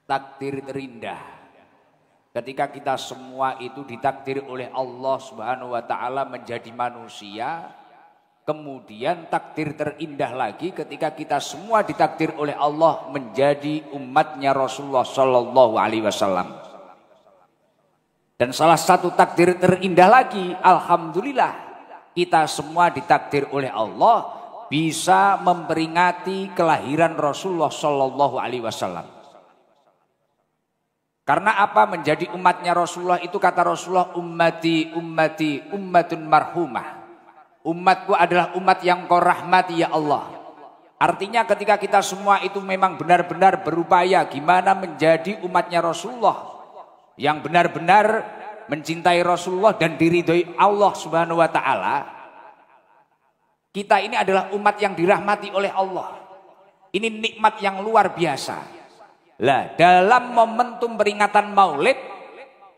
takdir terindah. Ketika kita semua itu ditakdir oleh Allah Subhanahu wa taala menjadi manusia, kemudian takdir terindah lagi ketika kita semua ditakdir oleh Allah menjadi umatnya Rasulullah sallallahu alaihi wasallam. Dan salah satu takdir terindah lagi, alhamdulillah, kita semua ditakdir oleh Allah bisa memperingati kelahiran Rasulullah sallallahu alaihi wasallam. Karena apa? Menjadi umatnya Rasulullah itu kata Rasulullah, ummati ummati ummatun marhumah. Umatku adalah umat yang kau rahmati ya Allah. Artinya ketika kita semua itu memang benar-benar berupaya gimana menjadi umatnya Rasulullah yang benar-benar mencintai Rasulullah dan diridhoi Allah Subhanahu wa taala. Kita ini adalah umat yang dirahmati oleh Allah. Ini nikmat yang luar biasa. Lah, dalam momentum peringatan Maulid,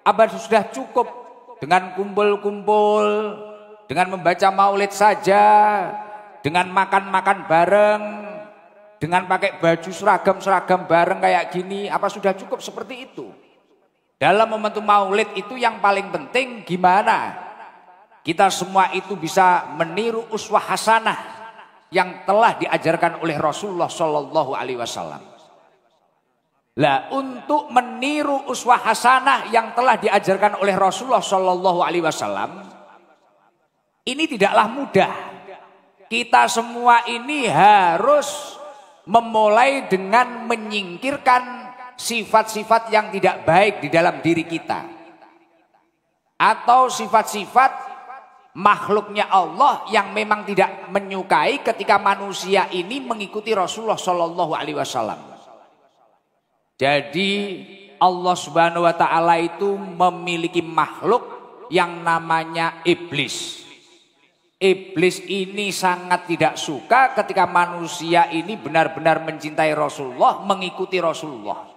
apa sudah cukup dengan kumpul-kumpul, dengan membaca Maulid saja, dengan makan-makan bareng, dengan pakai baju seragam-seragam bareng kayak gini, apa sudah cukup seperti itu? Dalam momentum Maulid itu yang paling penting gimana kita semua itu bisa meniru uswah hasanah yang telah diajarkan oleh Rasulullah Shallallahu Alaihi Wasallam. Lah, untuk meniru uswah hasanah yang telah diajarkan oleh Rasulullah Shallallahu Alaihi Wasallam ini tidaklah mudah. Kita semua ini harus memulai dengan menyingkirkan sifat-sifat yang tidak baik di dalam diri kita, atau sifat-sifat makhluknya Allah yang memang tidak menyukai ketika manusia ini mengikuti Rasulullah Shallallahu Alaihi Wasallam. Jadi Allah Subhanahu wa taala itu memiliki makhluk yang namanya iblis. Iblis ini sangat tidak suka ketika manusia ini benar-benar mencintai Rasulullah, mengikuti Rasulullah.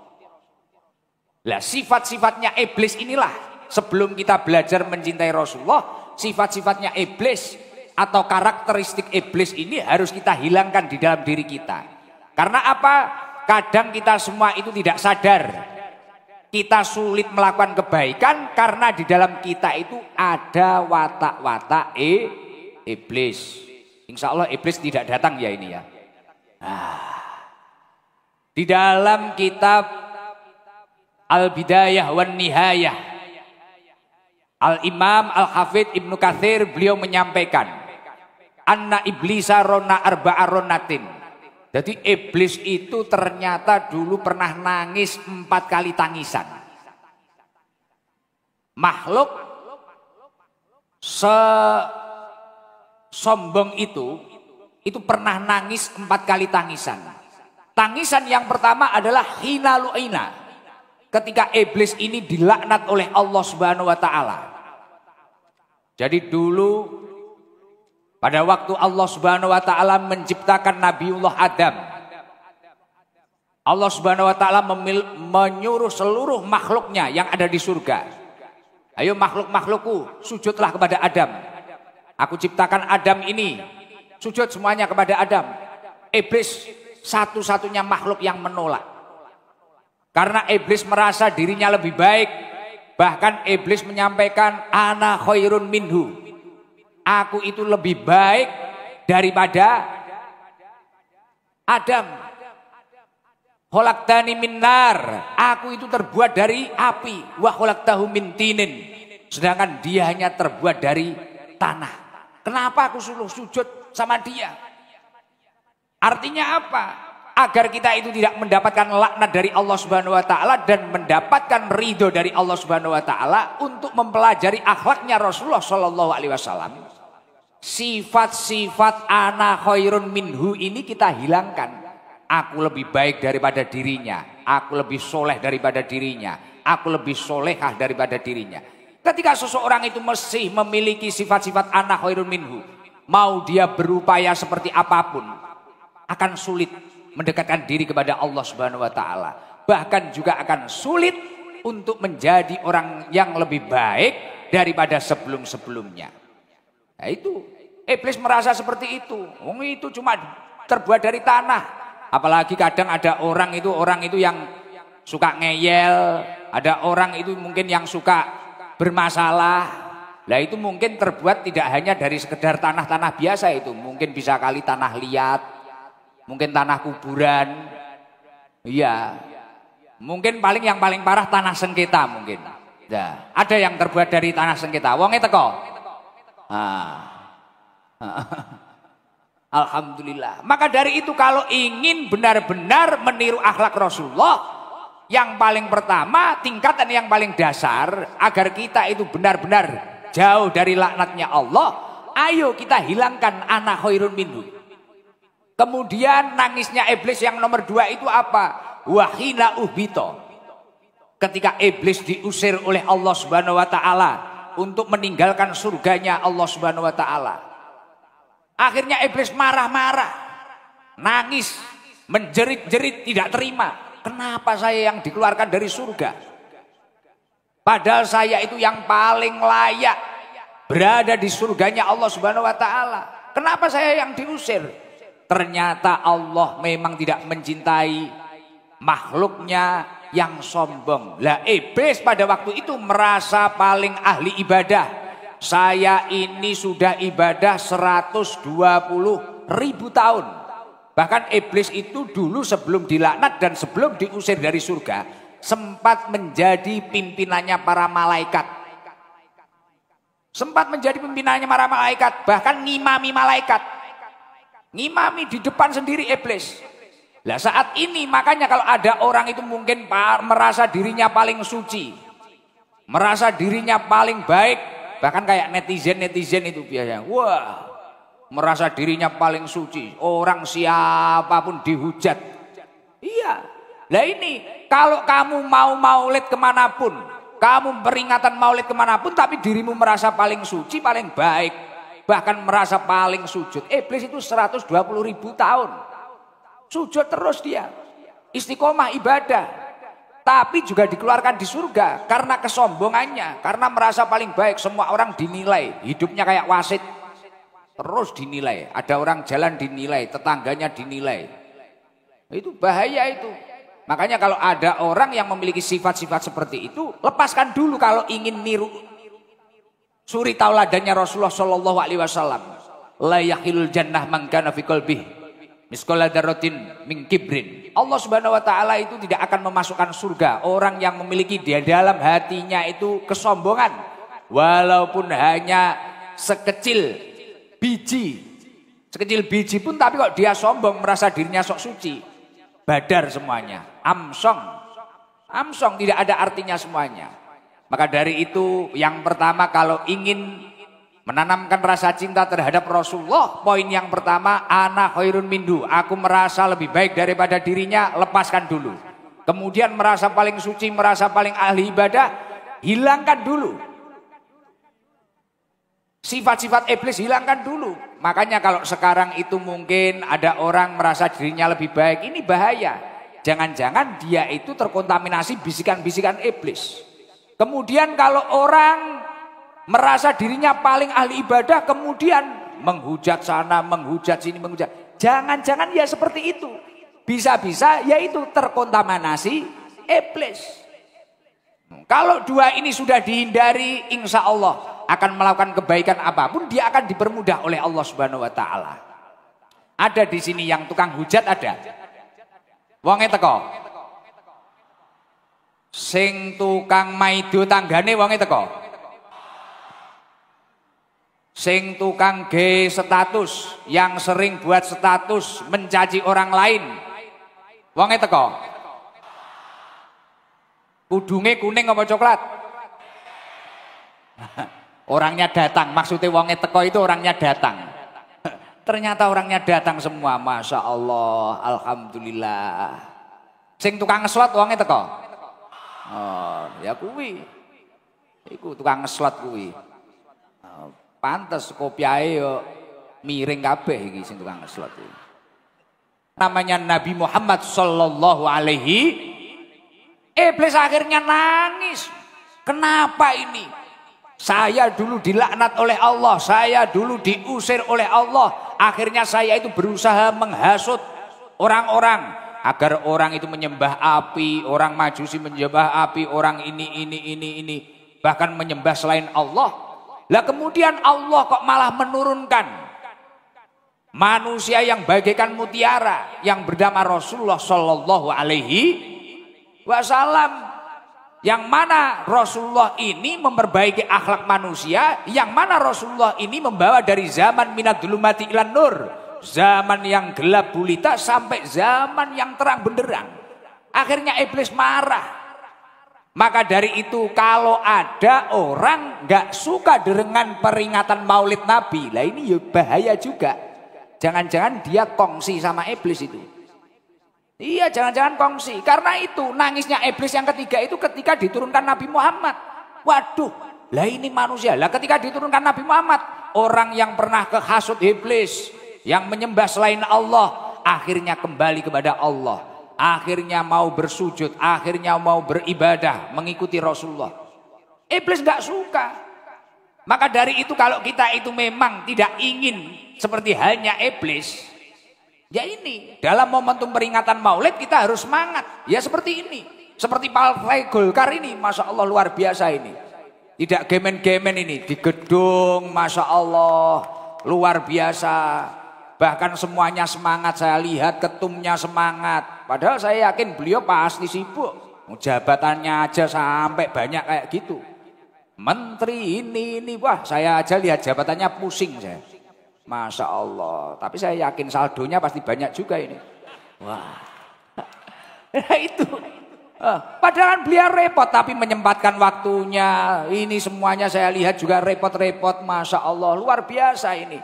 Lah, sifat-sifatnya iblis inilah sebelum kita belajar mencintai Rasulullah, sifat-sifatnya iblis atau karakteristik iblis ini harus kita hilangkan di dalam diri kita. Karena apa? Kadang kita semua itu tidak sadar. Kita sulit melakukan kebaikan karena di dalam kita itu ada watak-watak iblis. Insya Allah iblis tidak datang ya ini ya. Di dalam kitab Al-Bidayah wan Nihayah, Al-Imam Al-Hafidh Ibnu Katsir beliau menyampaikan, anna iblisa rona arba'a ronatin. Jadi iblis itu ternyata dulu pernah nangis 4 kali tangisan. Makhluk sesombong itu pernah nangis 4 kali tangisan. Tangisan yang pertama adalah hina lu'ina, ketika iblis ini dilaknat oleh Allah Subhanahu wa taala. Jadi dulu pada waktu Allah Subhanahu wa taala menciptakan Nabiullah Adam, Allah Subhanahu wa taala menyuruh seluruh makhluknya yang ada di surga, ayo makhluk-makhlukku sujudlah kepada Adam. Aku ciptakan Adam ini, sujud semuanya kepada Adam. Iblis satu-satunya makhluk yang menolak. Karena iblis merasa dirinya lebih baik. Bahkan iblis menyampaikan ana khairun minhu. Aku itu lebih baik daripada Adam. Khalaqtani min nar. Aku itu terbuat dari api. Wa khalaqtahu min tinin. Sedangkan dia hanya terbuat dari tanah. Kenapa aku suruh sujud sama dia? Artinya apa? Agar kita itu tidak mendapatkan laknat dari Allah Subhanahu wa taala dan mendapatkan ridho dari Allah Subhanahu wa taala, untuk mempelajari akhlaknya Rasulullah Shallallahu alaihi wasallam. Sifat-sifat ana khairun minhu ini kita hilangkan. Aku lebih baik daripada dirinya, aku lebih soleh daripada dirinya, aku lebih solehah daripada dirinya. Ketika seseorang itu masih memiliki sifat-sifat ana khairun minhu, mau dia berupaya seperti apapun, akan sulit mendekatkan diri kepada Allah Subhanahu wa taala. Bahkan juga akan sulit untuk menjadi orang yang lebih baik daripada sebelum-sebelumnya. Nah, itu iblis merasa seperti itu. Itu cuma terbuat dari tanah. Apalagi kadang ada orang itu yang suka ngeyel, ada orang itu mungkin yang suka bermasalah. Lah itu mungkin terbuat tidak hanya dari sekedar tanah-tanah biasa itu, mungkin bisa kali tanah liat, mungkin tanah kuburan. Iya. Mungkin yang paling parah tanah sengketa mungkin. Nah, ada yang terbuat dari tanah sengketa. Wonge teko. Alhamdulillah. Maka dari itu kalau ingin benar-benar meniru akhlak Rasulullah, yang paling pertama tingkatan yang paling dasar agar kita itu benar-benar jauh dari laknatnya Allah, ayo kita hilangkan ana khairun minhu. Kemudian nangisnya iblis yang nomor 2 itu apa? Wahina uhbito. Ketika iblis diusir oleh Allah Subhanahu wa taala untuk meninggalkan surganya Allah Subhanahu wa taala. Akhirnya iblis marah-marah, nangis, menjerit-jerit tidak terima. Kenapa saya yang dikeluarkan dari surga? Padahal saya itu yang paling layak berada di surganya Allah Subhanahu wa taala. Kenapa saya yang diusir? Ternyata Allah memang tidak mencintai makhluknya yang sombong. Lah iblis pada waktu itu merasa paling ahli ibadah. Saya ini sudah ibadah 120.000 tahun. Bahkan iblis itu dulu sebelum dilaknat dan sebelum diusir dari surga sempat menjadi pimpinannya para malaikat. Sempat menjadi pimpinannya para malaikat, bahkan ngimami malaikat. Ngimami di depan sendiri iblis. Lah saat ini makanya kalau ada orang itu mungkin merasa dirinya paling suci, merasa dirinya paling baik, bahkan kayak netizen itu biasanya, wah, merasa dirinya paling suci, orang siapapun dihujat. Iya. Lah ini kalau kamu mau maulid kemanapun, kamu peringatan maulid kemanapun, tapi dirimu merasa paling suci, paling baik, bahkan merasa paling sujud. Iblis itu 120.000 tahun sujud terus dia, istiqomah ibadah, tapi juga dikeluarkan di surga karena kesombongannya, karena merasa paling baik. Semua orang dinilai, hidupnya kayak wasit, terus dinilai. Ada orang jalan dinilai, tetangganya dinilai. Itu bahaya itu. Makanya kalau ada orang yang memiliki sifat-sifat seperti itu, lepaskan dulu kalau ingin niru suri tauladannya Rasulullah Shallallahu Alaihi Wasallam. La yakhilul jannah man kana fi qalbihi misqala dzarratin min kibrin. Allah Subhanahu wa taala itu tidak akan memasukkan surga orang yang memiliki di dalam hatinya itu kesombongan, walaupun hanya sekecil biji. Sekecil biji pun tapi kok dia sombong, merasa dirinya sok suci. Badar semuanya. Amsong tidak ada artinya semuanya. Maka dari itu yang pertama kalau ingin menanamkan rasa cinta terhadap Rasulullah, poin yang pertama ana khairun minhu, aku merasa lebih baik daripada dirinya, lepaskan dulu. Kemudian merasa paling suci, merasa paling ahli ibadah, hilangkan dulu. Sifat-sifat iblis hilangkan dulu. Makanya kalau sekarang itu mungkin ada orang merasa dirinya lebih baik, ini bahaya. Jangan-jangan dia itu terkontaminasi bisikan-bisikan iblis. Kemudian kalau orang merasa dirinya paling ahli ibadah, kemudian menghujat sana, menghujat sini, menghujat. Jangan-jangan ya seperti itu. Bisa-bisa yaitu terkontaminasi iblis. Kalau dua ini sudah dihindari, insya Allah akan melakukan kebaikan apapun, dia akan dipermudah oleh Allah Subhanahu wa taala. Ada di sini yang tukang hujat ada. Wonge teko. Sing tukang maido tanggane wonge teko. Sing tukang ge status, yang sering buat status mencaci orang lain. Wonge teko. Kudunge kuning apa coklat? Orangnya datang, maksudnya wonge teko itu orangnya datang. Ternyata orangnya datang semua, Masya Allah, Alhamdulillah. Sing tukang ngeslot wonge teko. Oh, ya kuwi. Iku tukang ngeslot kuwi. Pantes kopiahe yo miring kabeh iki sing tukang ngeslot kuwi. Namanya Nabi Muhammad sallallahu alaihi. Iblis akhirnya nangis. Kenapa ini? Saya dulu dilaknat oleh Allah, saya dulu diusir oleh Allah. Akhirnya saya itu berusaha menghasut orang-orang. agar orang itu menyembah api, orang Majusi menyembah api, orang ini, bahkan menyembah selain Allah. Lah kemudian Allah kok malah menurunkan manusia yang bagaikan mutiara yang bernama Rasulullah Shallallahu Alaihi Wasallam, yang mana Rasulullah ini memperbaiki akhlak manusia, yang mana Rasulullah ini membawa dari zaman minadzulumati ilan nur, zaman yang gelap gulita sampai zaman yang terang benderang. Akhirnya iblis marah. Maka dari itu kalau ada orang nggak suka dengan peringatan Maulid Nabi, lah ini ya bahaya juga. Jangan-jangan dia kongsi sama iblis itu. Iya, jangan-jangan kongsi. Karena itu nangisnya iblis yang ketiga itu ketika diturunkan Nabi Muhammad. Waduh, lah ini manusia. Lah ketika diturunkan Nabi Muhammad, orang yang pernah kehasut iblis, yang menyembah selain Allah, akhirnya kembali kepada Allah. Akhirnya mau bersujud, akhirnya mau beribadah, mengikuti Rasulullah. Iblis nggak suka. Maka dari itu kalau kita itu memang tidak ingin seperti halnya iblis, ya ini dalam momentum peringatan Maulid kita harus semangat. Ya seperti ini, seperti Partai Golkar ini, masya Allah luar biasa ini. Tidak gemen-gemen ini di gedung, masya Allah luar biasa. Bahkan semuanya semangat, saya lihat ketumnya semangat. Padahal saya yakin beliau pasti sibuk. Jabatannya aja sampai banyak kayak gitu. Menteri ini, wah saya aja lihat jabatannya pusing saya. Masya Allah. Tapi saya yakin saldonya pasti banyak juga ini. Wah, itu. Padahal beliau repot tapi menyempatkan waktunya. Ini semuanya saya lihat juga repot-repot. Masya Allah luar biasa ini.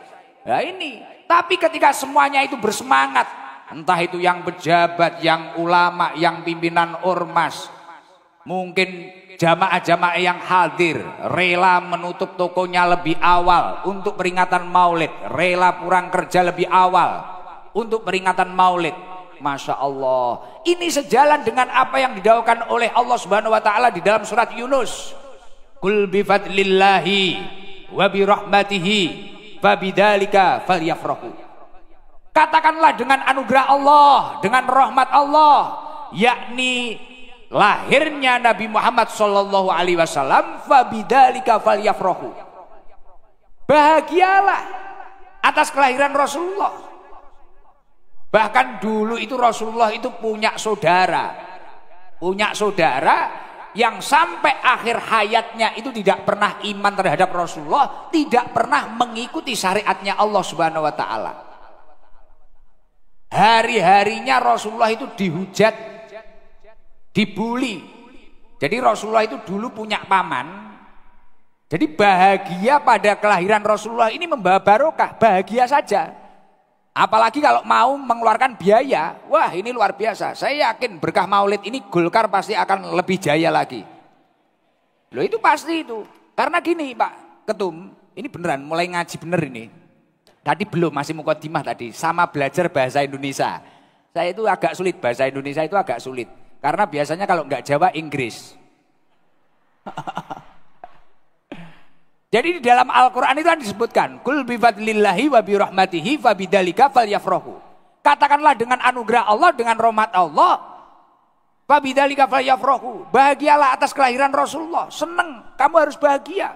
Nah ini. Tapi ketika semuanya itu bersemangat, entah itu yang pejabat, yang ulama, yang pimpinan ormas, mungkin jamaah-jamaah yang hadir, rela menutup tokonya lebih awal untuk peringatan Maulid, rela pulang kerja lebih awal untuk peringatan Maulid. Masya Allah, ini sejalan dengan apa yang didakwakan oleh Allah Subhanahu Wa Taala di dalam surat Yunus. Qul bi fadlillahi wa bi rahmatihi fabidzalika falyafrahu. Katakanlah dengan anugerah Allah, dengan rahmat Allah, yakni lahirnya Nabi Muhammad sallallahu alaihi wasallam, fabidzalika falyafrahu. Bahagialah atas kelahiran Rasulullah. Bahkan dulu itu Rasulullah itu punya saudara yang sampai akhir hayatnya itu tidak pernah iman terhadap Rasulullah, tidak pernah mengikuti syariatnya Allah Subhanahu Wa Taala. Hari-harinya Rasulullah itu dihujat, dibully. Jadi Rasulullah itu dulu punya paman. Jadi bahagia pada kelahiran Rasulullah ini membawa barokah, bahagia saja. Apalagi kalau mau mengeluarkan biaya, wah ini luar biasa. Saya yakin berkah Maulid ini Golkar pasti akan lebih jaya lagi. Loh itu pasti itu. Karena gini Pak Ketum, ini beneran mulai ngaji bener ini. Tadi belum, masih mukadimah tadi, sama belajar bahasa Indonesia. Saya itu agak sulit, bahasa Indonesia itu agak sulit. Karena biasanya kalau nggak Jawa, Inggris. Jadi di dalam Al-Quran itu kan disebutkan, Qul bi fadlillahi wa bi rahmatihi fabidzalika falyafrahu. Katakanlah dengan anugerah Allah, dengan rahmat Allah, fabidzalika falyafrahu. Bahagialah atas kelahiran Rasulullah, seneng, kamu harus bahagia.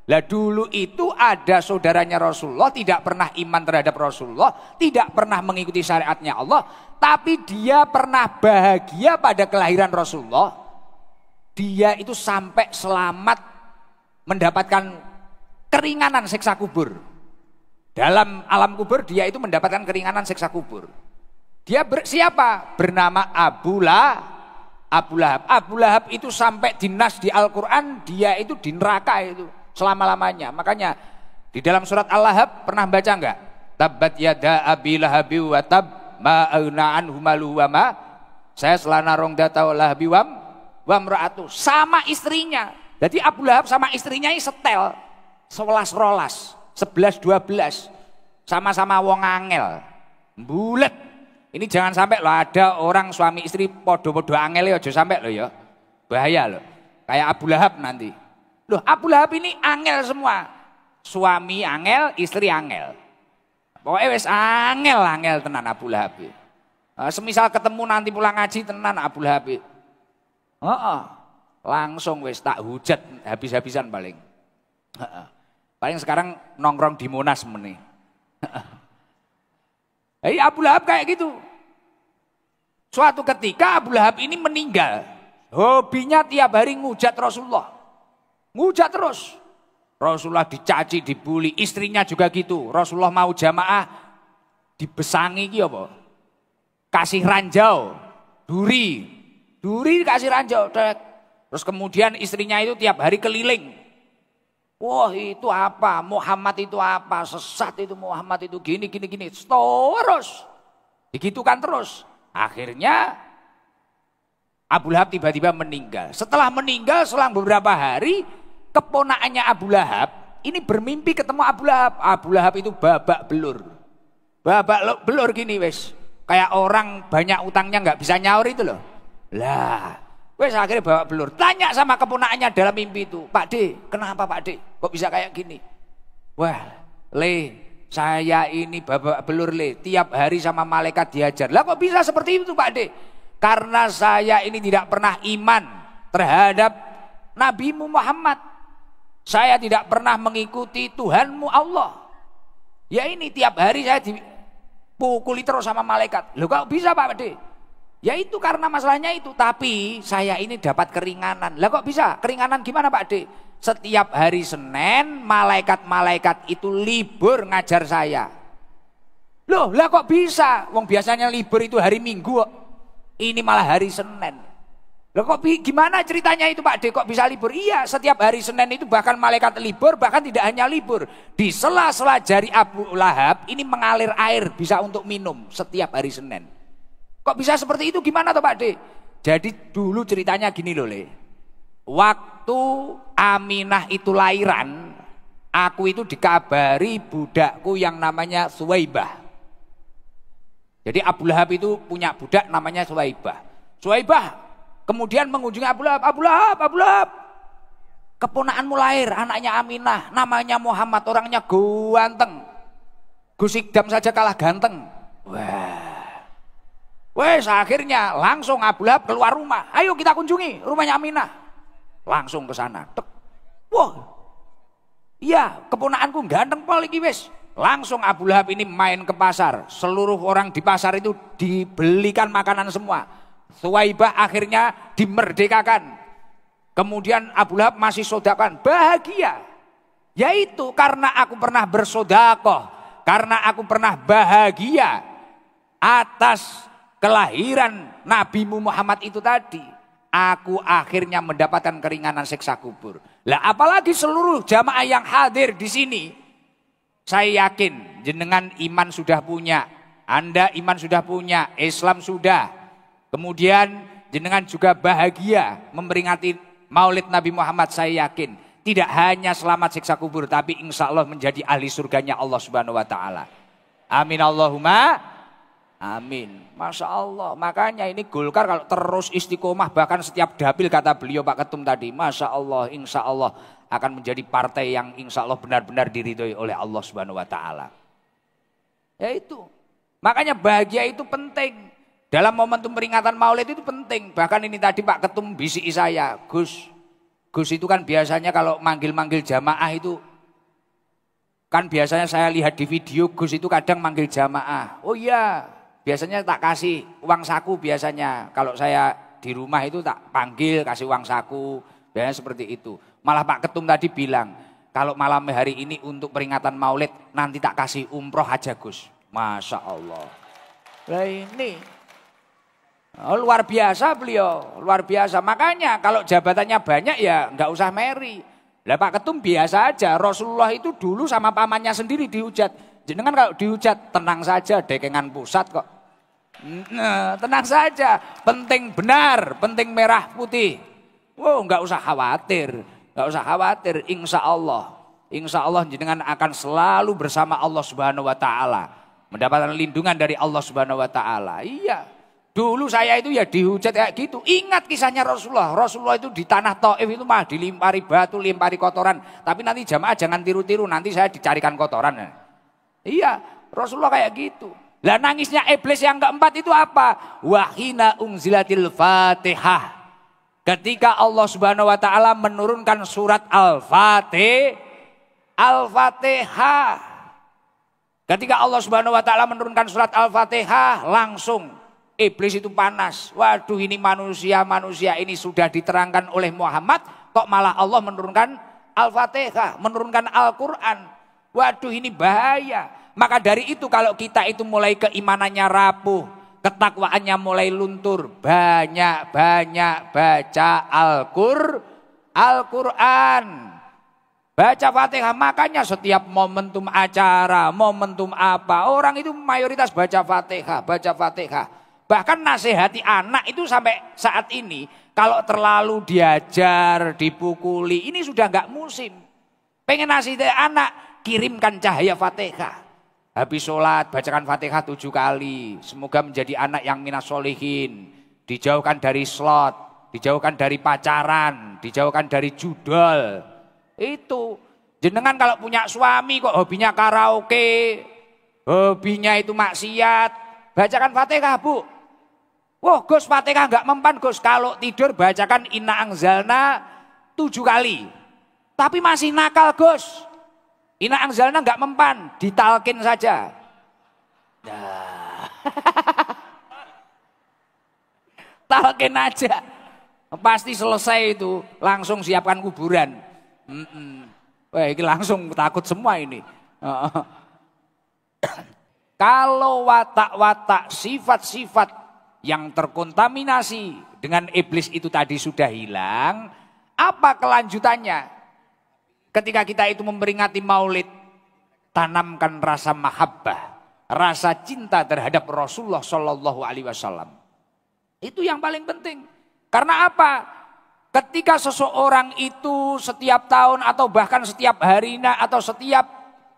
Lah dulu itu ada saudaranya Rasulullah, tidak pernah iman terhadap Rasulullah, tidak pernah mengikuti syariatnya Allah, tapi dia pernah bahagia pada kelahiran Rasulullah. Dia itu sampai selamat mendapatkan keringanan siksa kubur. Dalam alam kubur dia itu mendapatkan keringanan siksa kubur. Dia siapa? Bernama Abu Lahab. Abu Lahab itu sampai dinas di Al-Quran, dia itu di neraka itu selama-lamanya. Makanya di dalam surat Al-Lahab pernah baca enggak? Tabbat yada abi lahabi wa tab ma aghna anhu maluhu wa ma saya selana rong data lahabi wa mra'atu. Sama istrinya. Jadi Abu Lahab sama istrinya ini setel 11 rolas, 11 12. Sama-sama wong angel. Bulet. Ini jangan sampai loh ada orang suami istri podo-podo angel ya, aja sampai loh ya. Bahaya loh. Kayak Abu Lahab nanti. Loh Abu Lahab ini angel semua. Suami angel, istri angel. Pokoknya wes angel tenan Abu Lahab. Semisal ketemu nanti pulang ngaji tenan Abu Lahab. Langsung wis tak hujat habis-habisan paling. Paling sekarang nongkrong di Monas meneh. Abu Lahab kayak gitu. Suatu ketika Abu Lahab ini meninggal. Hobinya tiap hari ngujat Rasulullah. Ngujat terus. Rasulullah dicaci, dibully, istrinya juga gitu. Rasulullah mau jamaah dibesangi gitu apa? Kasih ranjau, duri kasih ranjau. Terus kemudian istrinya itu tiap hari keliling. Wah itu apa? Muhammad itu apa? Sesat itu Muhammad itu gini. Terus. Digitukan terus. Akhirnya Abu Lahab tiba-tiba meninggal. Setelah meninggal selang beberapa hari, keponakannya Abu Lahab ini bermimpi ketemu Abu Lahab. Abu Lahab itu babak belur. Babak belur gini wes. Kayak orang banyak utangnya nggak bisa nyaur itu loh. Lah, wes akhirnya babak belur. Tanya sama keponakannya dalam mimpi itu, Pak D, kenapa Pak D? Kok bisa kayak gini? Wah, saya ini babak belur tiap hari sama malaikat diajar. Lah kok bisa seperti itu Pak D? Karena saya ini tidak pernah iman terhadap Nabimu Muhammad. Saya tidak pernah mengikuti Tuhanmu Allah. Ya ini tiap hari saya dipukuli terus sama malaikat. Loh kok bisa Pak D? Ya itu karena masalahnya itu. Tapi saya ini dapat keringanan. Lah kok bisa? Keringanan gimana Pak D? Setiap hari Senin malaikat-malaikat itu libur ngajar saya. Loh lah kok bisa? Wong biasanya libur itu hari Minggu kok. Ini malah hari Senin. Loh kok gimana ceritanya itu Pak D? Kok bisa libur? Iya, setiap hari Senin itu bahkan malaikat libur, bahkan tidak hanya libur. Di sela-sela jari Abu Lahab ini mengalir air bisa untuk minum setiap hari Senin. Kok bisa seperti itu? Gimana toh Pak D? Jadi dulu ceritanya gini loh Waktu Aminah itu lahiran, aku itu dikabari budakku yang namanya Suwaibah. Jadi Abu Lahab itu punya budak namanya Suwaibah. Suwaibah kemudian mengunjungi Abu Lahab. Abu Lahab, keponakanmu lahir, anaknya Aminah, namanya Muhammad, orangnya ganteng. Gus Ikdam saja kalah ganteng. Wes akhirnya langsung Abu Lahab keluar rumah. Ayo kita kunjungi rumahnya Aminah. Langsung ke sana. Wah, iya keponakanku ganteng pol iki wes. Langsung Abu Lahab ini main ke pasar. Seluruh orang di pasar itu dibelikan makanan semua. Suwaibah akhirnya dimerdekakan. Kemudian Abu Lahab masih sodakan. Bahagia. Yaitu karena aku pernah bersodakoh. Karena aku pernah bahagia atas kelahiran Nabimu Muhammad itu tadi. Aku akhirnya mendapatkan keringanan siksa kubur. Lah apalagi seluruh jamaah yang hadir di sini. Saya yakin jenengan iman sudah punya, Anda iman sudah punya, Islam sudah. Kemudian jenengan juga bahagia memperingati Maulid Nabi Muhammad. Saya yakin tidak hanya selamat siksa kubur, tapi insya Allah menjadi ahli surganya Allah Subhanahu Wa Taala. Amin Allahumma amin. Masya Allah. Makanya ini Golkar kalau terus istiqomah, bahkan setiap dapil kata beliau Pak Ketum tadi, Masya Allah, insya Allah akan menjadi partai yang insya Allah benar-benar diridhoi oleh Allah Subhanahu Wa Taala. Ya itu. Makanya bahagia itu penting. Dalam momentum peringatan Maulid itu penting. Bahkan ini tadi Pak Ketum bisiki saya, Gus itu kan biasanya kalau manggil-manggil jamaah itu, kan biasanya saya lihat di video Gus itu kadang manggil jamaah. Oh iya, biasanya tak kasih uang saku biasanya. Kalau saya di rumah itu tak panggil kasih uang saku. Biasanya seperti itu. Malah Pak Ketum tadi bilang, kalau malam hari ini untuk peringatan Maulid nanti tak kasih umroh aja Gus. Masya Allah. Nah ini luar biasa beliau, luar biasa. Makanya kalau jabatannya banyak ya nggak usah meri. Lah Pak Ketum biasa aja. Rasulullah itu dulu sama pamannya sendiri dihujat. Jenengan kalau dihujat tenang saja, dekengan pusat kok. Nah, tenang saja. Penting benar, penting merah putih. Wow, nggak usah khawatir. Gak usah khawatir, insya Allah jenengan akan selalu bersama Allah Subhanahu Wa Taala, mendapatkan lindungan dari Allah Subhanahu Wa Taala. Iya, dulu saya itu ya dihujat kayak gitu. Ingat kisahnya Rasulullah. Rasulullah itu di tanah Taif itu mah dilimpari batu, limpari kotoran. Tapi nanti jamaah jangan tiru-tiru, nanti saya dicarikan kotoran. Iya, Rasulullah kayak gitu. Lah nangisnya iblis yang keempat itu apa? Wahina unzilatil Fatihah. Ketika Allah Subhanahu wa taala menurunkan surat Al-Fatihah. Ketika Allah Subhanahu wa taala menurunkan surat Al-Fatihah, langsung iblis itu panas. Waduh, ini manusia ini sudah diterangkan oleh Muhammad, kok malah Allah menurunkan Al-Fatihah, menurunkan Al-Qur'an. Waduh, ini bahaya. Maka dari itu kalau kita itu mulai keimanannya rapuh, ketakwaannya mulai luntur, banyak-banyak baca Al-Qur'an. Baca Fatihah, makanya setiap momentum acara, momentum apa, orang itu mayoritas baca Fatihah. Bahkan nasihati anak itu sampai saat ini, kalau terlalu diajar, dipukuli, ini sudah nggak musim. Pengen nasihati anak, kirimkan cahaya Fatihah. Habis sholat, bacakan Fatihah 7 kali. Semoga menjadi anak yang minas sholihin. Dijauhkan dari slot, dijauhkan dari pacaran, dijauhkan dari judol. Itu. Jenengan kalau punya suami kok hobinya karaoke, hobinya itu maksiat, bacakan Fatihah, Bu. Wah, Gus, Fatihah nggak mempan, Gus. Kalau tidur bacakan Inna Anzalna 7 kali. Tapi masih nakal, Gus. Inna Anzalna nggak mempan, ditalkin saja. Nah. Talkin aja. Pasti selesai itu, langsung siapkan kuburan. Wah, ini langsung takut semua ini. Kalau watak-watak, sifat-sifat yang terkontaminasi dengan iblis itu tadi sudah hilang, apa kelanjutannya? Ketika kita itu memperingati Maulid, tanamkan rasa mahabbah, rasa cinta terhadap Rasulullah Shallallahu Alaihi Wasallam. Itu yang paling penting. Karena apa? Ketika seseorang itu setiap tahun atau bahkan setiap harinya atau setiap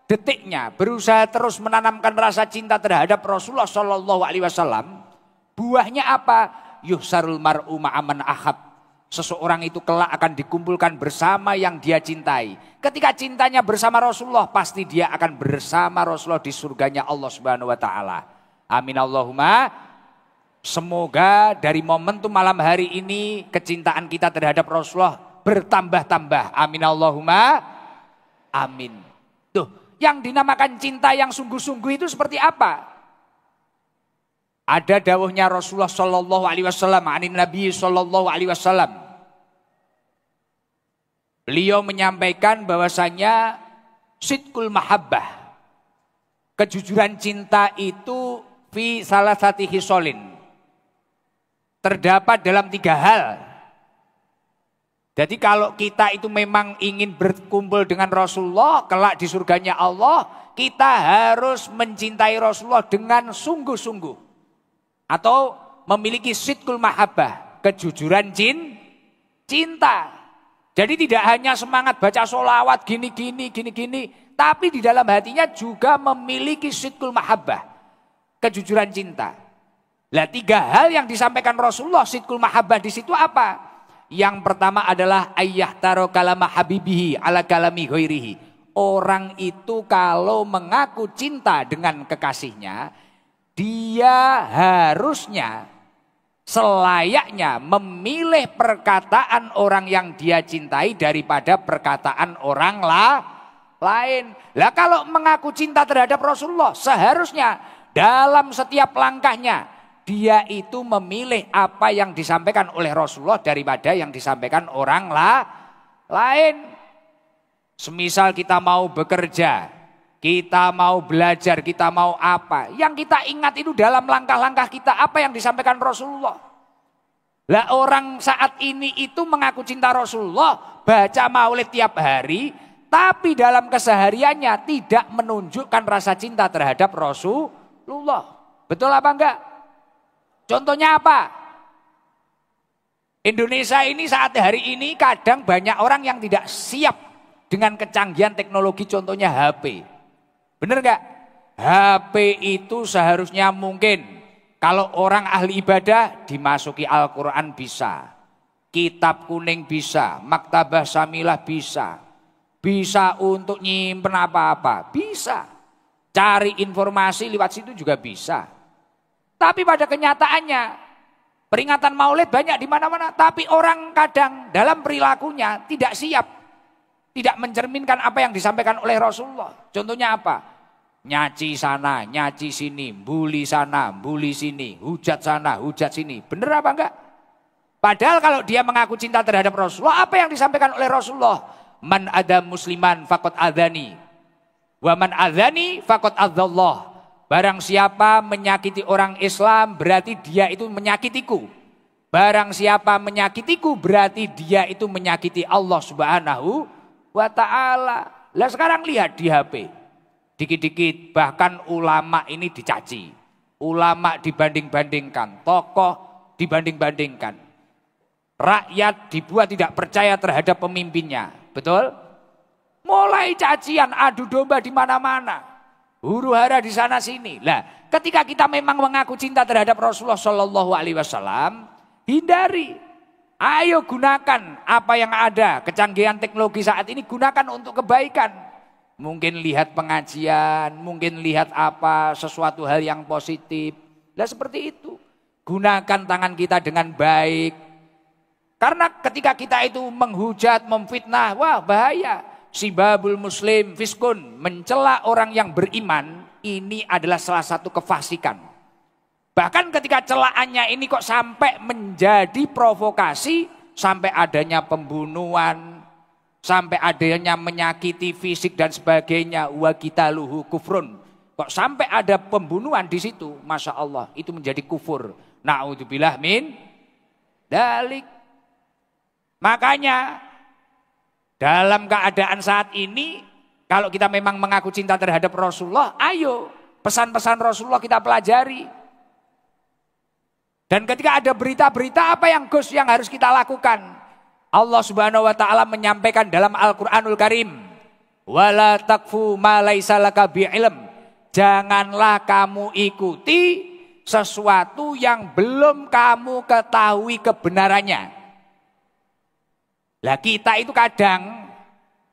detiknya berusaha terus menanamkan rasa cinta terhadap Rasulullah Shallallahu Alaihi Wasallam, buahnya apa? Yuhsarul mar'u ma'aman ahab. Seseorang itu kelak akan dikumpulkan bersama yang dia cintai. Ketika cintanya bersama Rasulullah, pasti dia akan bersama Rasulullah di surganya Allah Subhanahu wa taala. Amin Allahumma. Semoga dari momentum malam hari ini kecintaan kita terhadap Rasulullah bertambah-tambah. Amin Allahumma. Amin. Tuh, yang dinamakan cinta yang sungguh-sungguh itu seperti apa? Ada dawuhnya Rasulullah Shallallahu Alaihi Wasallam, anin Nabi Shallallahu Alaihi Wasallam. Beliau menyampaikan bahwasanya sidqul mahabbah, kejujuran cinta itu fi salasati hisolin, terdapat dalam 3 hal. Jadi kalau kita itu memang ingin berkumpul dengan Rasulullah, kelak di surganya Allah, kita harus mencintai Rasulullah dengan sungguh-sungguh. Atau memiliki sidqul mahabbah, kejujuran cinta. Jadi tidak hanya semangat baca sholawat gini, tapi di dalam hatinya juga memiliki sidqul mahabbah, kejujuran cinta. Lah 3 hal yang disampaikan Rasulullah sidqul mahabbah di situ apa? Yang pertama adalah ayyah taro kalama habibihi ala kalami ghairihi. Orang itu kalau mengaku cinta dengan kekasihnya, dia harusnya selayaknya memilih perkataan orang yang dia cintai daripada perkataan orang lain. Lah kalau mengaku cinta terhadap Rasulullah, seharusnya dalam setiap langkahnya dia itu memilih apa yang disampaikan oleh Rasulullah daripada yang disampaikan orang lain. Semisal kita mau bekerja, kita mau belajar, kita mau apa. Yang kita ingat itu dalam langkah-langkah kita apa yang disampaikan Rasulullah. Lah orang saat ini itu mengaku cinta Rasulullah, baca maulid tiap hari, tapi dalam kesehariannya tidak menunjukkan rasa cinta terhadap Rasulullah. Betul apa enggak? Contohnya apa? Indonesia ini saat hari ini kadang banyak orang yang tidak siap dengan kecanggihan teknologi, contohnya HP. Bener gak? HP itu seharusnya mungkin kalau orang ahli ibadah dimasuki Al-Quran bisa, kitab kuning bisa, maktabah samilah bisa, bisa untuk nyimpen apa-apa, bisa. Cari informasi lewat situ juga bisa. Tapi pada kenyataannya peringatan Maulid banyak di mana-mana, tapi orang kadang dalam perilakunya tidak siap, tidak mencerminkan apa yang disampaikan oleh Rasulullah. Contohnya apa? Nyaci sana, nyaci sini, bully sana, bully sini, hujat sana, hujat sini. Bener apa enggak? Padahal kalau dia mengaku cinta terhadap Rasulullah, apa yang disampaikan oleh Rasulullah? Man ada musliman faqad adzani, wa man adzani faqad adzallah. Barang siapa menyakiti orang Islam berarti dia itu menyakitiku. Barang siapa menyakitiku berarti dia itu menyakiti Allah Subhanahu wa ta'ala. Lah sekarang lihat di HP. Dikit-dikit bahkan ulama ini dicaci. Ulama dibanding-bandingkan, tokoh dibanding-bandingkan. Rakyat dibuat tidak percaya terhadap pemimpinnya. Betul? Mulai cacian, adu domba di mana-mana. Huru hara di sana sini. Lah, ketika kita memang mengaku cinta terhadap Rasulullah Shallallahu Alaihi Wasallam, hindari. Ayo gunakan apa yang ada, kecanggihan teknologi saat ini gunakan untuk kebaikan. Mungkin lihat pengajian, mungkin lihat apa, sesuatu hal yang positif. Lah seperti itu. Gunakan tangan kita dengan baik. Karena ketika kita itu menghujat, memfitnah, wah bahaya. Sibabul muslim fiskun, mencela orang yang beriman, ini adalah salah satu kefasikan. Bahkan ketika celaannya ini kok sampai menjadi provokasi, sampai adanya pembunuhan, sampai adanya menyakiti fisik dan sebagainya, wa qitaluhu kufrun. Kok sampai ada pembunuhan di situ, Masya Allah, itu menjadi kufur. Na'udzubillah min dalik. Makanya dalam keadaan saat ini, kalau kita memang mengaku cinta terhadap Rasulullah, ayo pesan-pesan Rasulullah kita pelajari. Dan ketika ada berita-berita apa yang harus kita lakukan? Allah Subhanahu wa taala menyampaikan dalam Al-Qur'anul Karim, wala taqfu ma laisa laka bi'ilm. Janganlah kamu ikuti sesuatu yang belum kamu ketahui kebenarannya. Lah kita itu kadang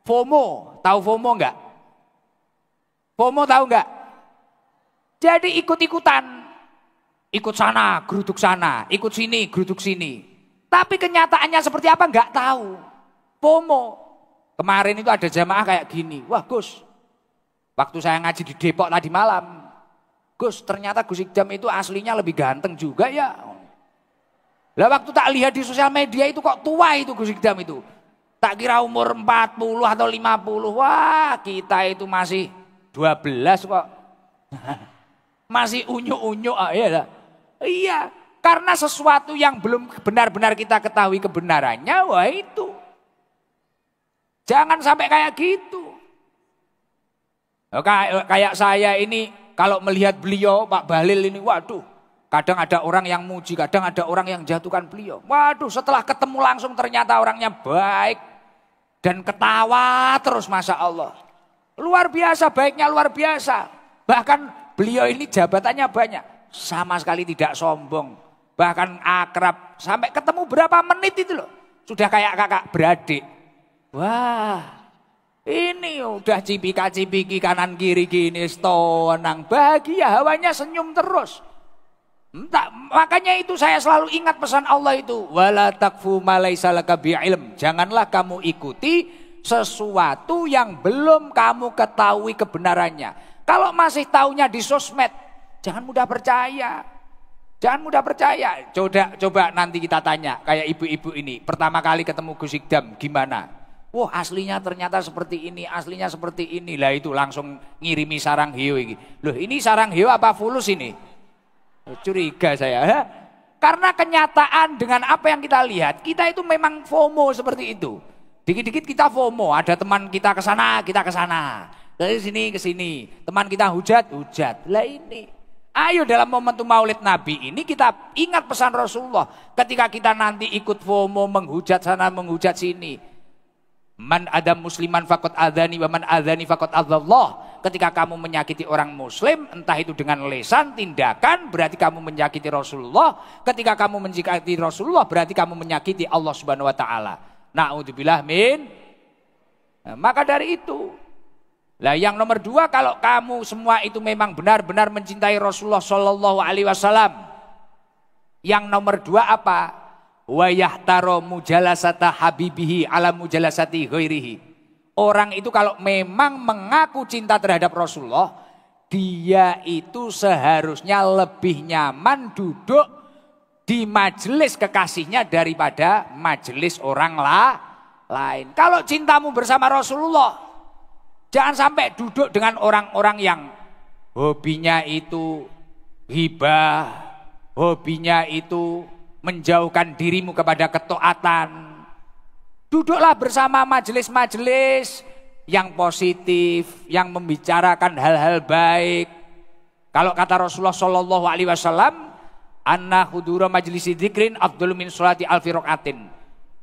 FOMO, tahu FOMO enggak? FOMO tahu enggak? Jadi ikut-ikutan. Ikut sana, geruduk sana, ikut sini, geruduk sini. Tapi kenyataannya seperti apa enggak tahu. FOMO. Kemarin itu ada jamaah kayak gini. Wah Gus, waktu saya ngaji di Depok tadi malam. Gus, ternyata Gus Ikdam itu aslinya lebih ganteng juga ya. Lah waktu tak lihat di sosial media itu kok tua itu Gus Ikdam itu. Tak kira umur 40 atau 50. Wah kita itu masih 12 kok. Masih unyu-unyu. Ya. Iya. Karena sesuatu yang belum benar-benar kita ketahui kebenarannya. Wah itu. Jangan sampai kayak gitu. Kayak saya ini kalau melihat beliau Pak Bahlil ini. Waduh. Kadang ada orang yang muji, kadang ada orang yang jatuhkan beliau. Waduh, setelah ketemu langsung ternyata orangnya baik. Dan ketawa terus, Masya Allah. Luar biasa, baiknya luar biasa. Bahkan beliau ini jabatannya banyak. Sama sekali tidak sombong. Bahkan akrab. Sampai ketemu berapa menit itu loh. Sudah kayak kakak beradik. Wah, ini udah cipika-cipiki kanan kiri gini. Tenang, bahagia, hawanya senyum terus. Entah, makanya itu saya selalu ingat pesan Allah itu. Wala taqfu ma laisa laka bi'ilm. Janganlah kamu ikuti sesuatu yang belum kamu ketahui kebenarannya. Kalau masih taunya di sosmed, jangan mudah percaya. Jangan mudah percaya. Coba nanti kita tanya kayak ibu-ibu ini. Pertama kali ketemu Gus Ikdam gimana? Wah aslinya ternyata seperti ini, aslinya seperti ini. Lah itu langsung ngirimi sarang hiu ini. Loh ini sarang hiu apa fulus ini? Curiga saya. Karena kenyataan dengan apa yang kita lihat, kita itu memang FOMO seperti itu. Dikit-dikit kita FOMO, ada teman kita ke sana, kita ke sana. Dari sini ke sini. Teman kita hujat. Lah ini. Ayo dalam momentum Maulid Nabi ini kita ingat pesan Rasulullah. Ketika kita nanti ikut FOMO menghujat sana, menghujat sini. Man adam musliman faqad adzani wa man adzani faqad adzallah. Ketika kamu menyakiti orang muslim, entah itu dengan lisan, tindakan, berarti kamu menyakiti Rasulullah. Ketika kamu menyakiti Rasulullah, berarti kamu menyakiti Allah Subhanahu wa taala. Na'udzubillah min. Nah, maka dari itu, Lah yang nomor dua, kalau kamu semua itu memang benar-benar mencintai Rasulullah Shallallahu Alaihi Wasallam, yang nomor dua apa? Wa yahtaro mujalasata habibihi ala mujalasati ghairihi. Orang itu kalau memang mengaku cinta terhadap Rasulullah, dia itu seharusnya lebih nyaman duduk di majelis kekasihnya daripada majelis orang lain. Kalau cintamu bersama Rasulullah, jangan sampai duduk dengan orang-orang yang hobinya itu hibah, hobinya itu menjauhkan dirimu kepada ketaatan. Duduklah bersama majelis-majelis yang positif, yang membicarakan hal-hal baik. Kalau kata Rasulullah Shallallahu Alaihi Wasallam, anna hudura majlisi dzikrin afdalu min sholati alfi rakaatin.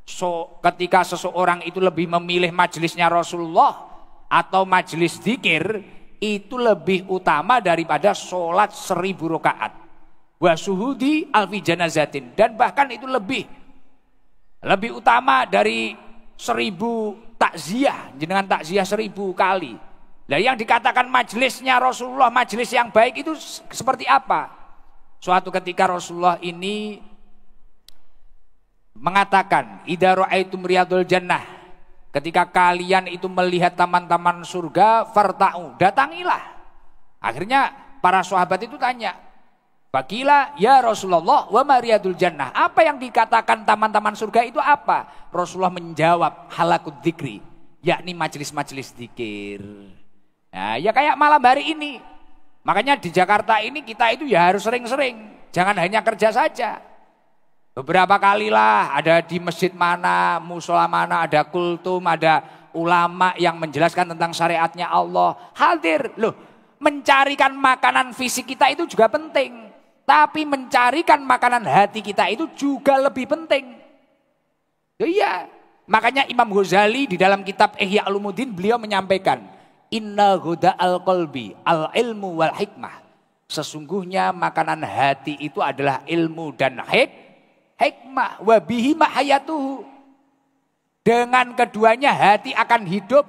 So, ketika seseorang itu lebih memilih majelisnya Rasulullah atau majelis zikir, itu lebih utama daripada sholat 1000 rakaat. Wa suhudi alfi janazatin, dan bahkan itu lebih utama dari 1000 takziah, jenengan takziah 1000 kali. Nah, yang dikatakan majelisnya Rasulullah, majelis yang baik itu seperti apa? Suatu ketika Rasulullah ini mengatakan, idza ra'aitum riyadul jannah, ketika kalian itu melihat taman-taman surga, farta'u, datangilah. Akhirnya para sahabat itu tanya, Fakila ya Rasulullah wa ma riyadul jannah, apa yang dikatakan taman-taman surga itu apa? Rasulullah menjawab, halakut dzikri, yakni majelis-majelis zikir. Nah, ya kayak malam hari ini. Makanya di Jakarta ini kita itu ya harus sering-sering, jangan hanya kerja saja. Beberapa kalilah ada di masjid mana, musola mana, ada kultum, ada ulama yang menjelaskan tentang syariatnya Allah. Hadir loh, mencarikan makanan fisik kita itu juga penting. Tapi mencarikan makanan hati kita itu juga lebih penting. Iya, makanya Imam Ghazali di dalam kitab Ihya Ulumuddin beliau menyampaikan, Inna huda al-qalbi al-ilmu wal hikmah. Sesungguhnya makanan hati itu adalah ilmu dan hikmah. Wabihi mahayatuhu. Dengan keduanya hati akan hidup.